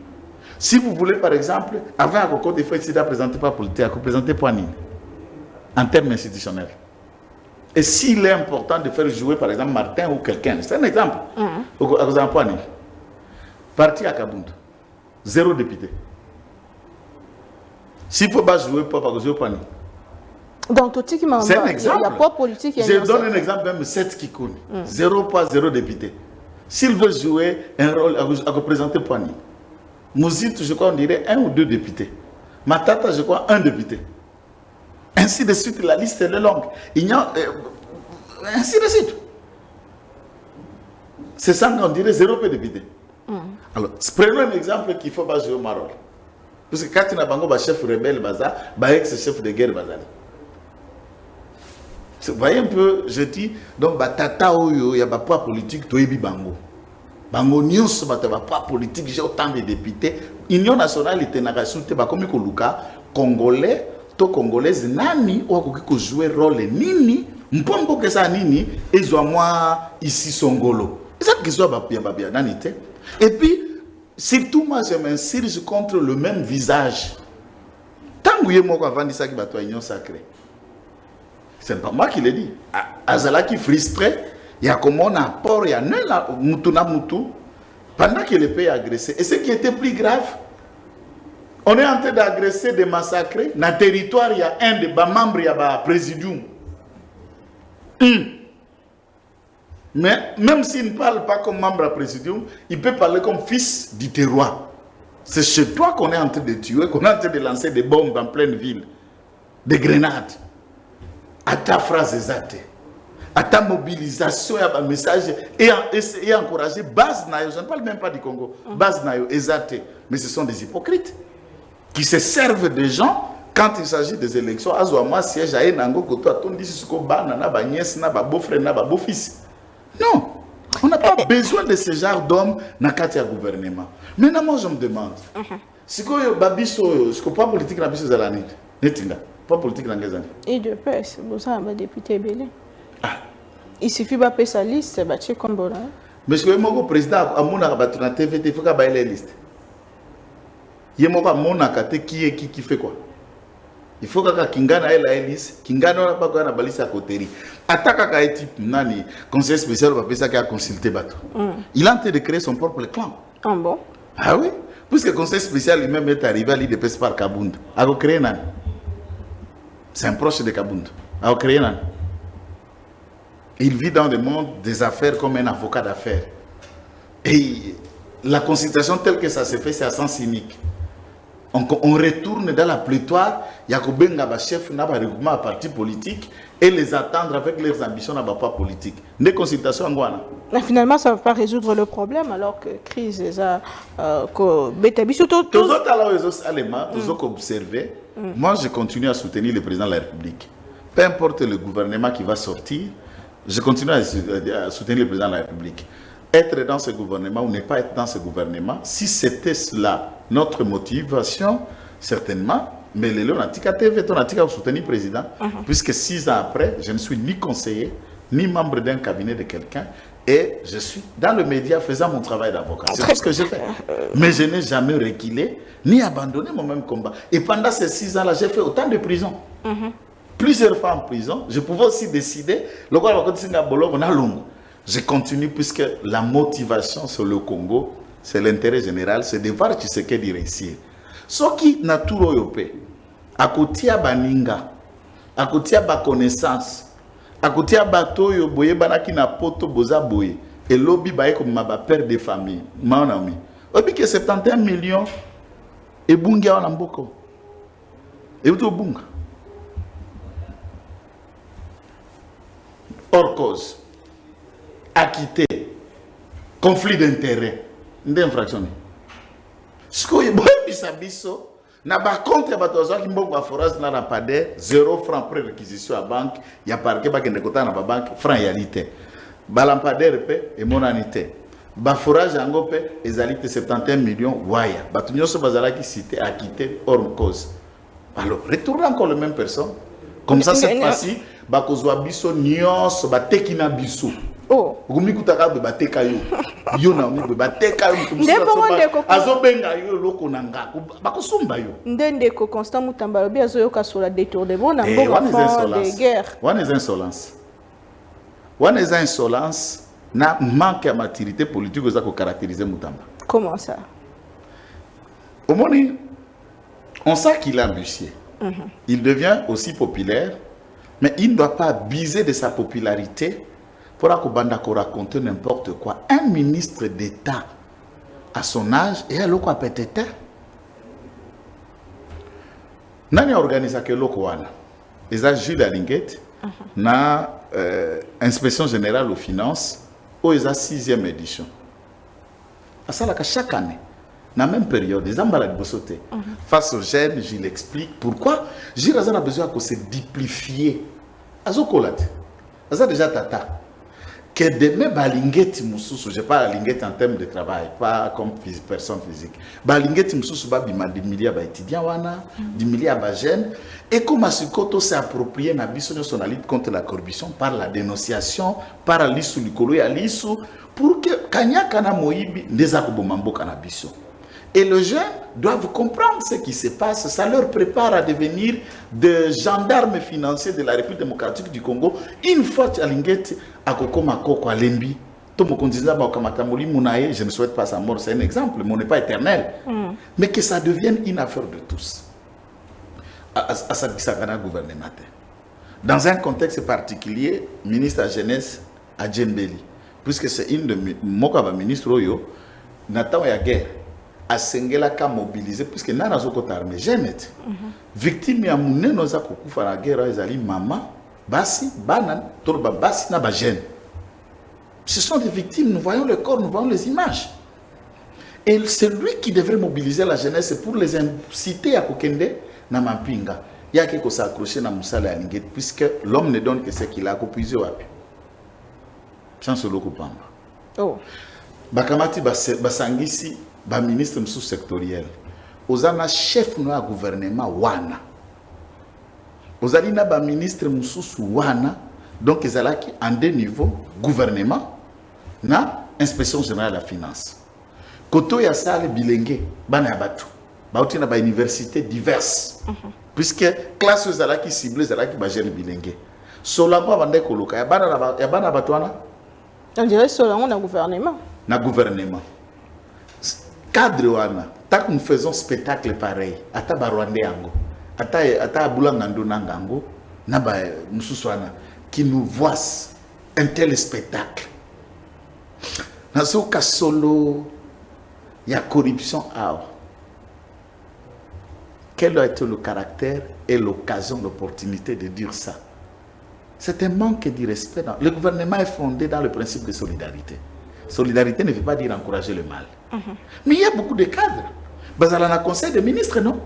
Si vous voulez, par exemple, avant à Coco, il faut essayer de présenter pas politique, à présenter pas ni en termes institutionnels. Et s'il est important de faire jouer, par exemple, Martin ou quelqu'un, c'est un exemple. Parti à Kabound, 0 député. S'il ne faut pas jouer, pas jouer, pas ni. Donc, tout ce qui m'a c'est un exemple. Il n'y a pas politique. Je donne un exemple, même 7 qui connaît. 0 pas 0 député. S'il veut jouer un rôle à représenter Poigny, Mouzit, je crois, on dirait 1 ou 2 députés. Matata, je crois, 1 député. Ainsi de suite, la liste elle est longue. Il y a, ainsi de suite. C'est ça qu'on dirait 0 député. Alors, prenons un exemple qu'il ne faut pas jouer au Maroc. Parce que quand tu as un chef rebelle, ex-chef de guerre, vous voyez un peu, je dis, donc, tata, il y a un poids politique, tu es bango. Bango news, poids politique, j'ai autant de députés. Union nationale, il y a comme Congolais, Congolaise, nani, ou à jouer rôle nini, mpombo que ça nini, et moi ici Songolo. C'est ça que soit bien nanité. Et puis, surtout, moi, je m'insurge contre le même visage. Tant que vous avez dit ça, qui va union sacrée. C'est pas moi qui l'ai dit. Azala qui frustrait, il y a comme un apport, il y a un moutou, pendant que le pays a agressé. Et ce qui était plus grave, on est en train d'agresser, de massacrer. Dans le territoire, il y a un des membres, il y a un présidium. Mais même s'il ne parle pas comme membre du présidium, il peut parler comme fils du terroir. C'est chez toi qu'on est en train de tuer, qu'on est en train de lancer des bombes en pleine ville, des grenades. À ta phrase exacte, à ta mobilisation, à un message et encourager base nayo. Je ne parle même pas du Congo. Base nayo, exacte. Mais ce sont des hypocrites qui se servent des gens quand il s'agit des élections. Azouama siège à Enango, que toi, ton dis que banana, ba nièce, na ba beau-frère, na ba beau-fils. Non, on n'a pas besoin de ce genre d'hommes dans le gouvernement. Maintenant, moi, je me demande, si que babiso, ce que pas politique na biso zalani, netinga, pas politique na ngezani. Et de paix, c'est pour ça un député belé. Il suffit de faire sa liste, bah tu comme bon. Mais ce que mon président a mon arabe na TV, il faut qu'il baille les listes. Il y a mon akate qui fait quoi? Il faut que Kingana ait la liste, Kingana n'a pas quoi na balise à côté. Attaque à type nani conseil spécial va penser qu'il a consulté bateau. Il a tenté de créer son propre clan. Ah bon? Ah oui, puisque le conseil spécial lui-même est arrivé à l'île de Pes par Kabound. A créé nani? C'est un proche de Kabound. A créé nani? Il vit dans le monde des affaires comme un avocat d'affaires. Et la consultation telle que ça se fait, c'est à sens unique. On retourne dans la plétoire, il y a un chef, un regroupement à parti politique et les attendre avec leurs ambitions dans pas politique. Des consultations en Guana. Finalement, ça ne va pas résoudre le problème alors que crise est à tous autres éléments, tous autres observer. Moi, je continue à soutenir le président de la République. Peu importe le gouvernement qui va sortir, je continue à soutenir le président de la République. Être dans ce gouvernement ou ne pas être dans ce gouvernement, si c'était cela notre motivation, certainement, mais les gens ont soutenu le président, puisque 6 ans après, je ne suis ni conseiller, ni membre d'un cabinet de quelqu'un, et je suis dans le média faisant mon travail d'avocat. C'est tout ce que j'ai fait. Mais je n'ai jamais reculé, ni abandonné mon même combat. Et pendant ces 6 ans-là, j'ai fait autant de prisons. Plusieurs fois en prison. Je pouvais aussi décider, je continue puisque la motivation sur le Congo, c'est l'intérêt général, c'est de voir Tshisekedi réussir. Ce qui n'a tout européen, à côté de Baninga, à côté de connaissance, à côté de Batoyo, Boye Banaki na poto boza boye, et lobby baye comme ma père de famille, mon ami. Obi que 71 millions, et bunga wana mboko. Et uto bunga. Hors cause. Acquitté, conflit d'intérêt, d'infraction. Ce que vous avez na ba compte batoza ki mbongo forage na rapade 0 francs pré réquisition à banque ya parquet ba kende kota na ba banque franc réalité balampade pe et monanité ba forage yango pe ezali te 71 millions waya batu nyonso bazala qui cité a quitté hors cause. Alors retournez encore les mêmes personnes comme ça cette fois-ci ba kozwa biso nyonso ba tekina biso. Oh, Gumi kutaka be bateka yo. Yo na mi be bateka yo mutu. Azo benga yo loko nanga. Bakosumba yo. Ndendeko Constant Mutamba lobi azoyoka sur la détournement na mbongo de guerre. One is insolence. One is insolence na manque à maturité politique oza ko caractériser Mutamba. Comment ça? Au moment on sait qu'il est ambitieux. Il devient aussi populaire, mais il ne doit pas abuser de sa popularité pour raconter n'importe quoi. Un ministre d'État à son âge et à l'autre peut-être. Nani organise que l'autre wana. Les Jules Alinguet na inspection générale aux finances où ils 6e édition. À ça chaque année. Dans la même période, les embalades de sauter. Face aux jeunes, je l'explique pourquoi. J'ai besoin de se duplifier. Azokolate. Ça déjà tata. Que demain, Balingeti Moussous, je parle à Lingeti en termes de travail, pas comme personne physique. Balingeti Moussous, bima 10 milliards d'étudiants, 10 milliards de jeunes. Et comme Asikoto s'est approprié la lutte contre la corruption par la dénonciation, par l'issue du Kolo et l'issue, pour que Kanyakana Moïbi les Akobomambo Kanabiso. Et les jeunes doivent comprendre ce qui se passe. Ça leur prépare à devenir des gendarmes financiers de la République démocratique du Congo. Une fois que Alingeti a Kokomako Alembi, je ne souhaite pas sa mort, c'est un exemple, mais on n'est pas éternel. Mais que ça devienne une affaire de tous. À sa gouvernement. Dans un contexte particulier, ministre de la Jeunesse à Djembeli, puisque c'est une de mes ministres, Nathan et la guerre. A Sengela ka mobilisé puisque nana zokota armée jeune victime ya muneno za kokufa la guerre ezali mama basi bana tolba basi na ba jeune. Ce sont des victimes, nous voyons le corps, nous voyons les images. Et c'est lui qui devrait mobiliser la jeunesse pour les inciter à kokende na mampinga. Il y a quelque chose à accrocher na musala ya Lingeti puisque l'homme ne donne que ce qu'il a copuisé wapi. Sans se le coupamba. Oh. Bakamati basangisi ba ministre sous-sectoriel. Ozana chef no gouvernement wana. Ozali na ba ministre sous wana donc ezalaki en deux niveaux gouvernement na inspection générale de la finance. Koto ya sale bilenge bana batu. Bauti na ba universités diverses. Puisque classe ezalaki ciblée ezalaki ba jeune bilenge. Solabo bande koloka ya bana batwana. On dirait seulement na gouvernement. Na gouvernement. Cadre wana, tant que nous faisons spectacle pareil, ata barwande yango, ata bulangando nangango, naba mususwana, qui nous voit un tel spectacle. Nazo solo, il y a corruption à. Quel a été le caractère et l'occasion, l'opportunité de dire ça? C'est un manque de respect. Le gouvernement est fondé dans le principe de solidarité. Solidarité ne veut pas dire encourager le mal. Mais il y a beaucoup de cadres. Bazalana conseil de ministre, non?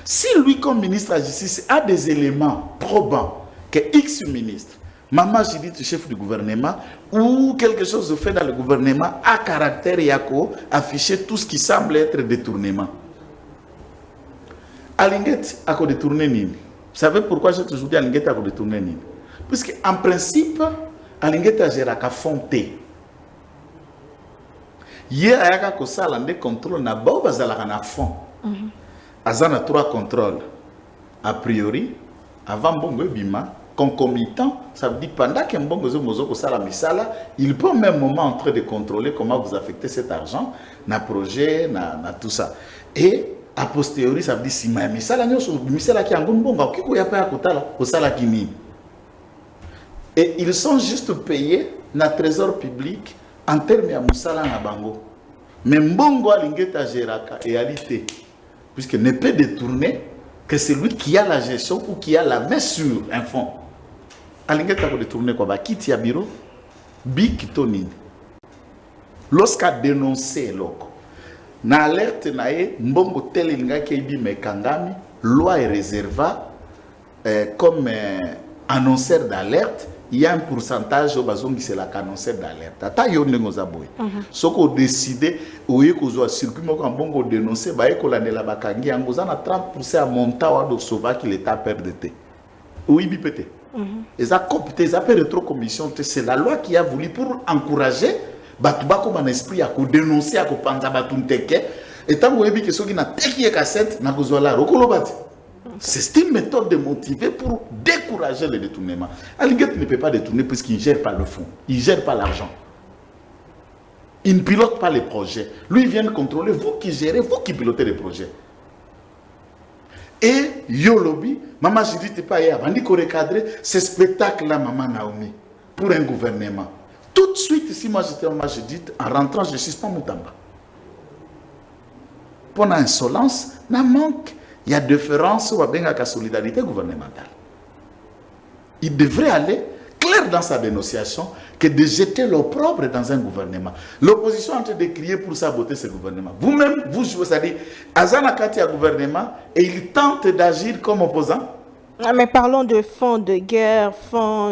Si lui, comme ministre de la Justice, a des éléments probants que X ministre, Maman Judith, chef du gouvernement, ou quelque chose de fait dans le gouvernement, a caractère yako, afficher tout ce qui semble être détournement. Alinguet a détourné Nini. Vous savez pourquoi j'ai toujours dit Alinguet a détourné Nini? Puisque en principe, Alinguet a géré à fonté. Hier, il y a un contrôle na fond. Azana 3 contrôles. A priori, avant Bongo Bima, concomitant, ça veut dire pendant que Mbongo Zomozoko Sala Misala, il peut au même moment en train de contrôler comment vous affectez cet argent, na projet, na tout ça. Et a posteriori, ça veut dire si ma Misala Misala qui a un Mbongo, qui a pas à Sala Kimi. Et ils sont juste payés na trésor public. En termes de Moussala na bango. Mais Mbongo Alingeta Géraka et Alité, puisque ne peut détourner que celui qui a la gestion ou qui a la main sur un fonds. Alingeta peut détourner quoi? Quitte ya bureau, big tonin. Lorsqu'a dénoncé l'oko, na alerte nae Mbongo tel linga keibi mekangami, loi et réserva comme annonceur d'alerte. il y a un pourcentage au bazongi c'est la canoncelle d'alerte. Ata yo ndenge ozaboy. Ce qu'on décide oye kozo circuit moko mbongo dénoncer ba ekolandela bakangi yango za na 30% à montant wa do sauva qui l'état perdre. Oui bipete. Et ça copte, ça fait rétro-commission, c'est la loi qui a voulu pour encourager Batouba comme un esprit à dénoncer à panza batunteke et tant que que ceux qui n'a teki cassette n'a gozola rokolobati. C'est une méthode de motiver pour décourager le détournement. Alinguet ne peut pas détourner puisqu'il ne gère pas le fonds, il ne gère pas l'argent. Il ne pilote pas les projets. Lui, il vient contrôler, vous qui gérez, vous qui pilotez les projets. Et Yolobi, Maman Judith pas hier, on dit qu'on recadrer ce spectacle-là, Maman Naomi, pour un gouvernement. Tout de suite, si moi j'étais Maman Judith, en rentrant, je ne suis pas Moutamba. Pour l'insolence, il manque, il y a différence ou bien la solidarité gouvernementale. Il devrait aller clair dans sa dénonciation que de jeter l'opprobre dans un gouvernement. L'opposition est en train de crier pour saboter ce gouvernement. Vous-même, vous jouez, c'est-à-dire, Azana Kati a gouvernement et il tente d'agir comme opposant. Mais parlons de fonds de guerre,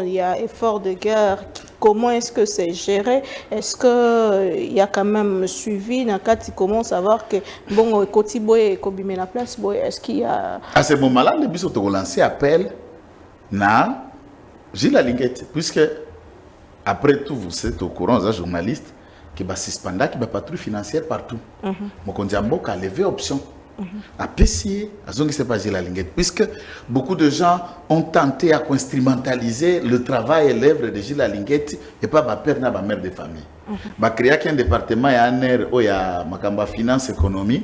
il y a effort de guerre. Comment est-ce que c'est géré? Est-ce qu'il y a quand même suivi? Nakati commence à voir que bon, Kotiboy et Kobime la place, est-ce qu'il y a... À ce moment-là, les bisous ont lancé appel na Gilles Alinguet, puisque après tout, vous êtes au courant, vous êtes journaliste, qui va suspendre, qui va patrouille financière partout. Mokondiambo a levé option. À PCA, à Zongi c'est pas Gilles Alinguet, puisque beaucoup de gens ont tenté à instrumentaliser le travail et l'œuvre de Gilles Alinguet et pas ma père na ma mère de famille. Bah créer un département et un air où il y a Makamba finance économie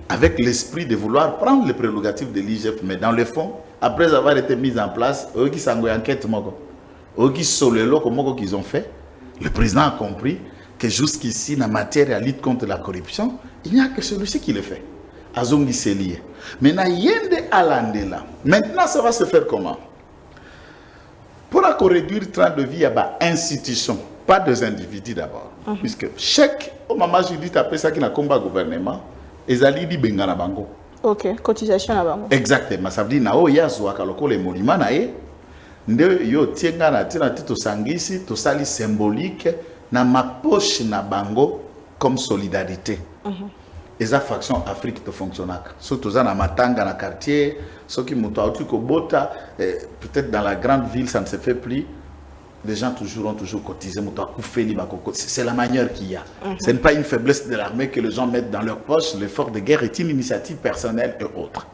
avec l'esprit de vouloir prendre les prérogatives de l'IGF, mais dans le fond, après avoir été mis en place, eux qui s'en enquête moko, eux qui sont les locaux moko qu'ils ont fait, le président a compris que jusqu'ici, dans la matière de la lutte contre la corruption, il n'y a que celui-ci qui le fait. Azongi c'est lié. Maintenant, yende alandela. Maintenant, ça va se faire comment? Pour réduire le train de vie, il y a une institution, pas des individus d'abord. Puisque chaque, au moment où je dis après ça qui n'a combat gouvernement, ils allaient dire bengana bango. Ok, cotisation à bango. Exactement. Ça veut dire na o yazo akaloko les monuments na e. Nde yo tienga na tina tito sangisi, to sali symbolique na ma poche na bango comme solidarité. Et ça faction Afrique te fonctionne. Surtout dans la matanga na quartier, ceux qui montent au truc au bota, peut-être dans la grande ville ça ne se fait plus. Les gens ont toujours cotisé. C'est la manière qu'il y a. Ce n'est pas une faiblesse de l'armée que les gens mettent dans leur poche. L'effort de guerre est une initiative personnelle et autre.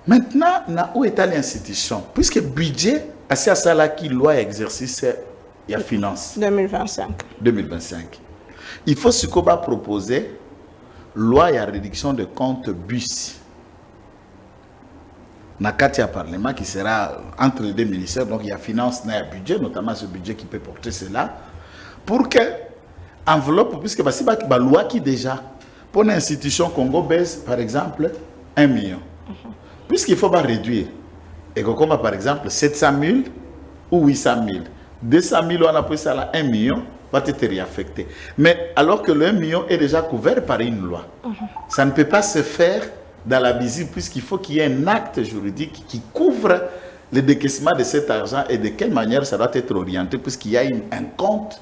Maintenant, où est l'institution? Puisque le budget, c'est ça là qui loi exercice et finance. 2025. Il faut ce qu'on va proposer, loi et réduction de comptes bus. Nakati a Parlement qui sera entre les deux ministères, donc il y a finance et budget, notamment ce budget qui peut porter cela, pour que enveloppe, puisque si la loi qui déjà, pour une institution Congo baisse par exemple 1 million, puisqu'il faut pas réduire, et comme par exemple 700 000 ou 800 000, 200 000 on a pris ça là 1 million, va être réaffecté. Mais alors que le 1 million est déjà couvert par une loi, ça ne peut pas se faire dans la visite, puisqu'il faut qu'il y ait un acte juridique qui couvre le décaissement de cet argent et de quelle manière ça doit être orienté, puisqu'il y a un compte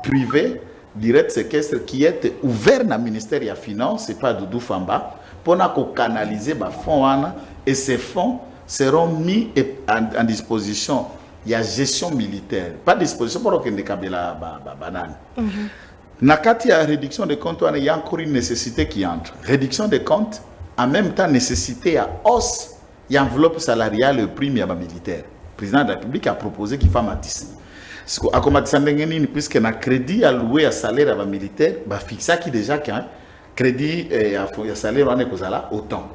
privé, direct séquestre, qui est ouvert dans le ministère des Finances, et pas Doudou Famba, pour canaliser les fonds, et ces fonds seront mis en disposition. Il y a gestion militaire, pas disposition pour que la banane. Nakati a réduction des comptes, il y a encore une nécessité qui entre. Réduction des comptes, en même temps, nécessité à hausse et enveloppe salariale et prime à militaire. Le président de la République a proposé qu'il fasse matisse. Puisque le crédit alloué à salaire à militaire, fixa qui déjà qu'un crédit à salaire on est autant.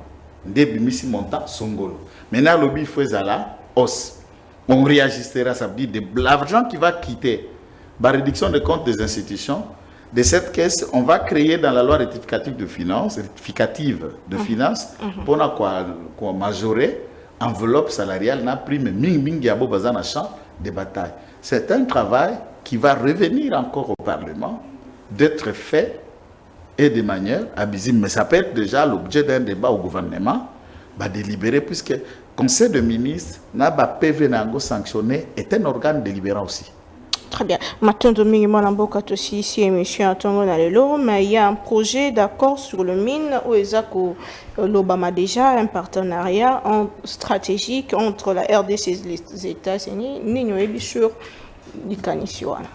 Début montant songolo. Maintenant le il faut la hausse. On réajustera, ça veut dire de l'argent qui va quitter la réduction des comptes des institutions. De cette caisse, on va créer dans la loi rectificative de finances, pour quoi majorer enveloppe salariale, na prime ming yabo bazana champ de bataille. C'est un travail qui va revenir encore au Parlement, d'être fait et de manière abusive. Mais ça peut être déjà l'objet d'un débat au gouvernement, délibérer, puisque le Conseil de ministres, n'a pas PV sanctionné, est un organe délibérant aussi. Très bien. Maintenant, Dominique Malamboka aussi ici, émission Antongo Nalelo, mais il y a un projet d'accord sur le mine où l'Obama déjà un partenariat stratégique entre la RDC et les États-Unis, ni sur l'Icanisiwana.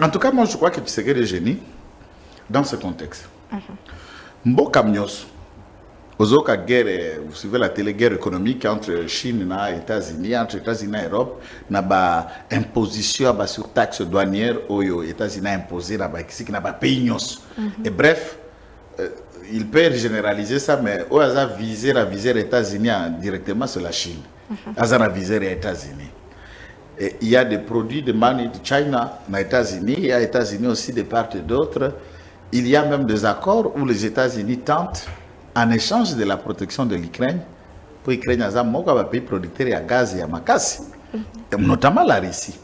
En tout cas, moi je crois que tu serais le génie dans ce contexte. Mboka Mnyos, Ozoka guerre, vous suivez la télé-guerre économique entre Chine et les États-Unis, entre les États-Unis et l'Europe, n'a pas imposition sur taxes douanières aux États-Unis imposées, n'a pas pays. Et bref, il peut généraliser ça, mais au hasard viser les États-Unis directement, c'est la Chine. Hasard viser les États-Unis. Et il y a des produits de Made in China aux États-Unis, il y a les États-Unis aussi de part et d'autre. Il y a même des accords où les États-Unis tentent, en échange de la protection de l'Ukraine, pour l'Ukraine, il y a un pays producteur de gaz et de makasi, notamment la Russie.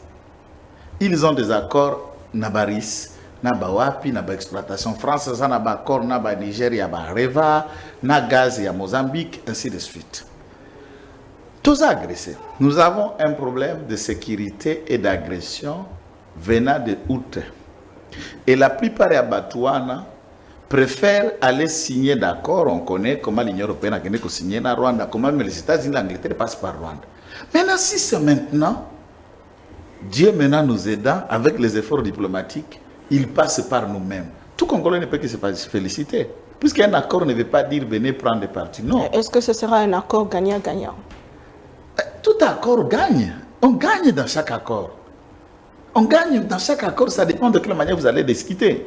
Ils ont des accords Nabaris, Nabawapi, Naba exploitation française, Naba accord, Naba Nigeria, Naba Reva, na gaz et à Mozambique, ainsi de suite. Tous agressés. Nous avons un problème de sécurité et d'agression venant de Outre. Et la plupart des Batouana préfèrent aller signer d'accord. On connaît comment l'Union européenne a signé dans Rwanda, comment les États-Unis et l'Angleterre passent par Rwanda. Maintenant, si c'est maintenant, Dieu maintenant nous aidant avec les efforts diplomatiques, il passe par nous-mêmes. Tout Congolais ne peut que se féliciter. Puisqu'un accord ne veut pas dire venez prendre des parties. Non. Est-ce que ce sera un accord gagnant-gagnant? Tout accord gagne. On gagne dans chaque accord. On gagne dans chaque accord, ça dépend de quelle manière vous allez discuter.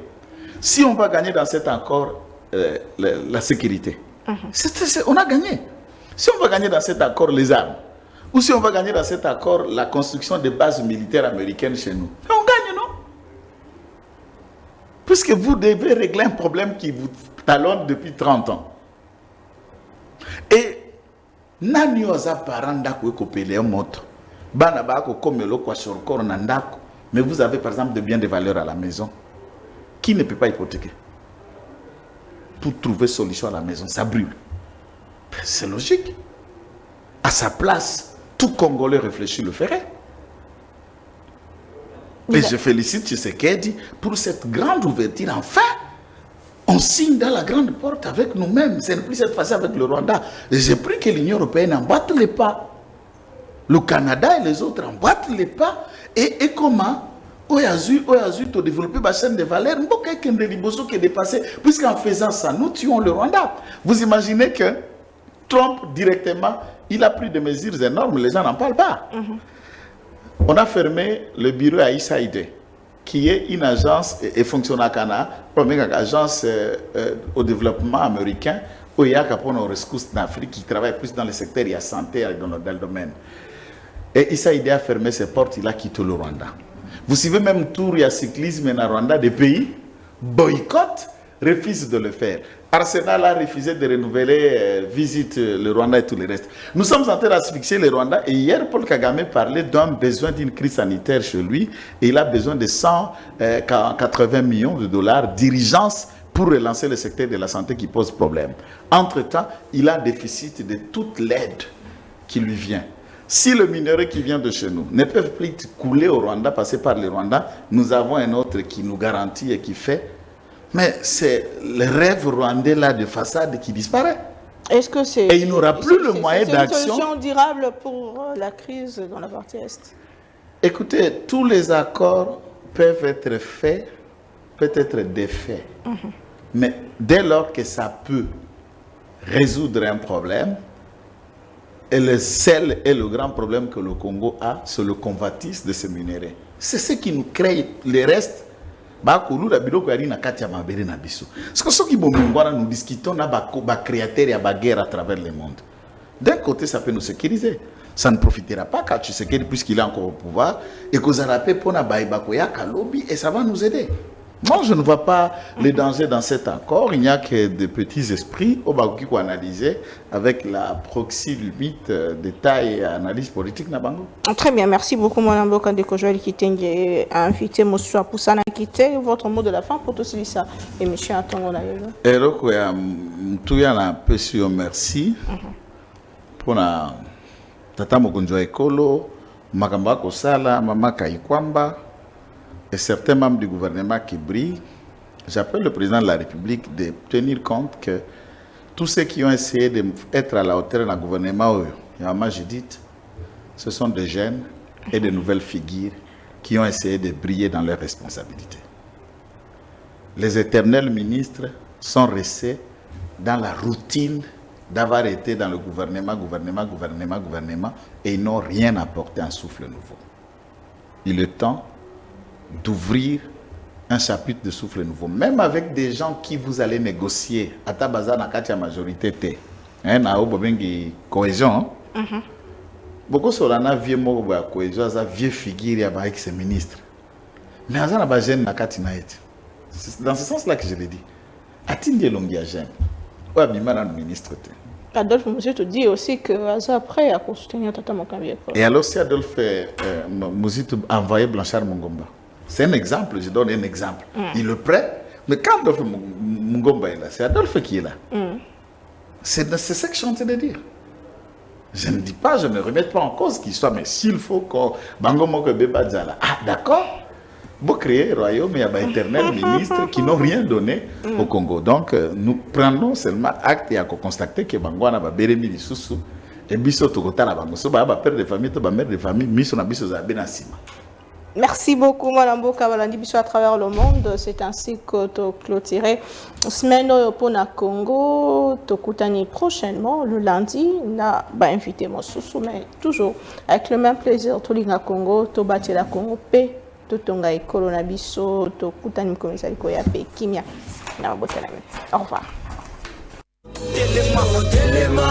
Si on va gagner dans cet accord la sécurité, on a gagné. Si on va gagner dans cet accord les armes, ou si on va gagner dans cet accord la construction de bases militaires américaines chez nous, on gagne, non? Puisque vous devez régler un problème qui vous talonne depuis 30 ans. Et nani oza paranda ko kopele moto bana ba ko komelo kwa shorkor na ndako, mais vous avez par exemple de biens de valeur à la maison qui ne peut pas hypothéquer pour trouver solution à la maison, ça brûle. C'est logique. À sa place, tout Congolais réfléchi le ferait. Et je félicite Tshisekedi pour cette grande ouverture. Enfin, on signe dans la grande porte avec nous-mêmes. Ce n'est plus cette fois-ci avec le Rwanda. Et j'ai pris que l'Union européenne emboîte les pas. Le Canada et les autres emboîtent les pas. Et comment Oyazu to développer ma chaîne de valeur. Puisqu'en faisant ça, nous tuons le Rwanda. Vous imaginez que Trump, directement, il a pris des mesures énormes. Les gens n'en parlent pas. On a fermé le bureau à USAID, qui est une agence et fonctionne à Cana, première agence au développement américain, où il y a nos ressources d'Afrique qui travaille plus dans le secteur de la santé dans le domaine. Et USAID a fermé ses portes, il a quitté le Rwanda. Vous suivez même tout le cyclisme en Rwanda, des pays boycottent, refusent de le faire. Arsenal a refusé de renouveler visite le Rwanda et tout le reste. Nous sommes en train d'asphyxier le Rwanda et hier Paul Kagame parlait d'un besoin d'une crise sanitaire chez lui et il a besoin de 180 millions de dollars d'urgence pour relancer le secteur de la santé qui pose problème. Entre-temps, il a un déficit de toute l'aide qui lui vient. Si le minerai qui vient de chez nous ne peut plus couler au Rwanda, passer par le Rwanda, nous avons un autre qui nous garantit et qui fait. Mais c'est le rêve rwandais là de façade qui disparaît. Est-ce que c'est... Et il n'aura plus le moyen d'action. C'est une solution durable pour la crise dans la partie Est? Écoutez, tous les accords peuvent être faits, peut-être défaits. Mais dès lors que ça peut résoudre un problème, et le seul et le grand problème que le Congo a, c'est le convoitise de ces minéraux. C'est ce qui nous crée le reste. Parce que ceux qui nous discutons de créateurs et de guerre à travers le monde. D'un côté, ça peut nous sécuriser. Ça ne profitera pas quand tu sais puisqu'il est encore au pouvoir et que ça et ça va nous aider. Moi, je ne vois pas les dangers dans cet accord. Il n'y a que des petits esprits au Bakoki qu'on analyser avec la proxy limite détail et analyse politique Nabango. Très bien, merci beaucoup, Mme Bokandeko Joël Kitenge a invité M. Poussana Kité. Votre mot de la fin pour tout celui ça, émission à ton et tout y a un peu sur merci pour la tata mokonjo ekolo makamba kosala mama Kaikwamba et certains membres du gouvernement qui brillent. J'appelle le président de la République de tenir compte que tous ceux qui ont essayé d'être à la hauteur d'un gouvernement, ce sont des jeunes et de nouvelles figures qui ont essayé de briller dans leurs responsabilités. Les éternels ministres sont restés dans la routine d'avoir été dans le gouvernement, et ils n'ont rien apporté un souffle nouveau. Il est temps d'ouvrir un chapitre de souffle nouveau, même avec des gens qui vous allez négocier. À Tabaza, na katia majorité té. Na obobengi cohésion. Beaucoup sur la vieux mot de cohésion, ça vieux figure avec ses ministres. Mais à la jeune na kati na été. C'est dans ce sens-là que je l'ai dit. A-t-il longia jeune? Ou a bima dans le ministre té. Adolphe, monsieur te dit aussi que après à soutenir Tata Mokambi. Et alors si Adolphe Mouzit a envoyé Blanchard Mungomba. C'est un exemple, je donne un exemple. Il le prête, mais quand Adolphe Mungomba est là, c'est Adolphe qui est là. C'est ça que je suis en train de dire. Je ne dis pas, je ne remets pas en cause qu'il soit, mais s'il faut qu'on... Ah, d'accord. Vous créez un royaume, il y a un éternel ministre qui n'ont rien donné au Congo. Donc, nous prenons seulement acte et à constater que Bangwana va bérémi les sous-sous. Et biso tokota la bango. So ba père de famille, to ba mère de famille, miso na biso za benasima. Merci beaucoup, Madame Bokabalandi, à travers le monde. C'est ainsi que tu clôtureras semaine pour le Congo. Tu écoutes prochainement, le lundi, na invité mon sous mais toujours avec le même plaisir. Tu lis Congo, tu bâtis la Congo, paix, tu tonga école na biso, tu écoutes commissaire koya paix, kimia. Na botela. Au revoir. Telema,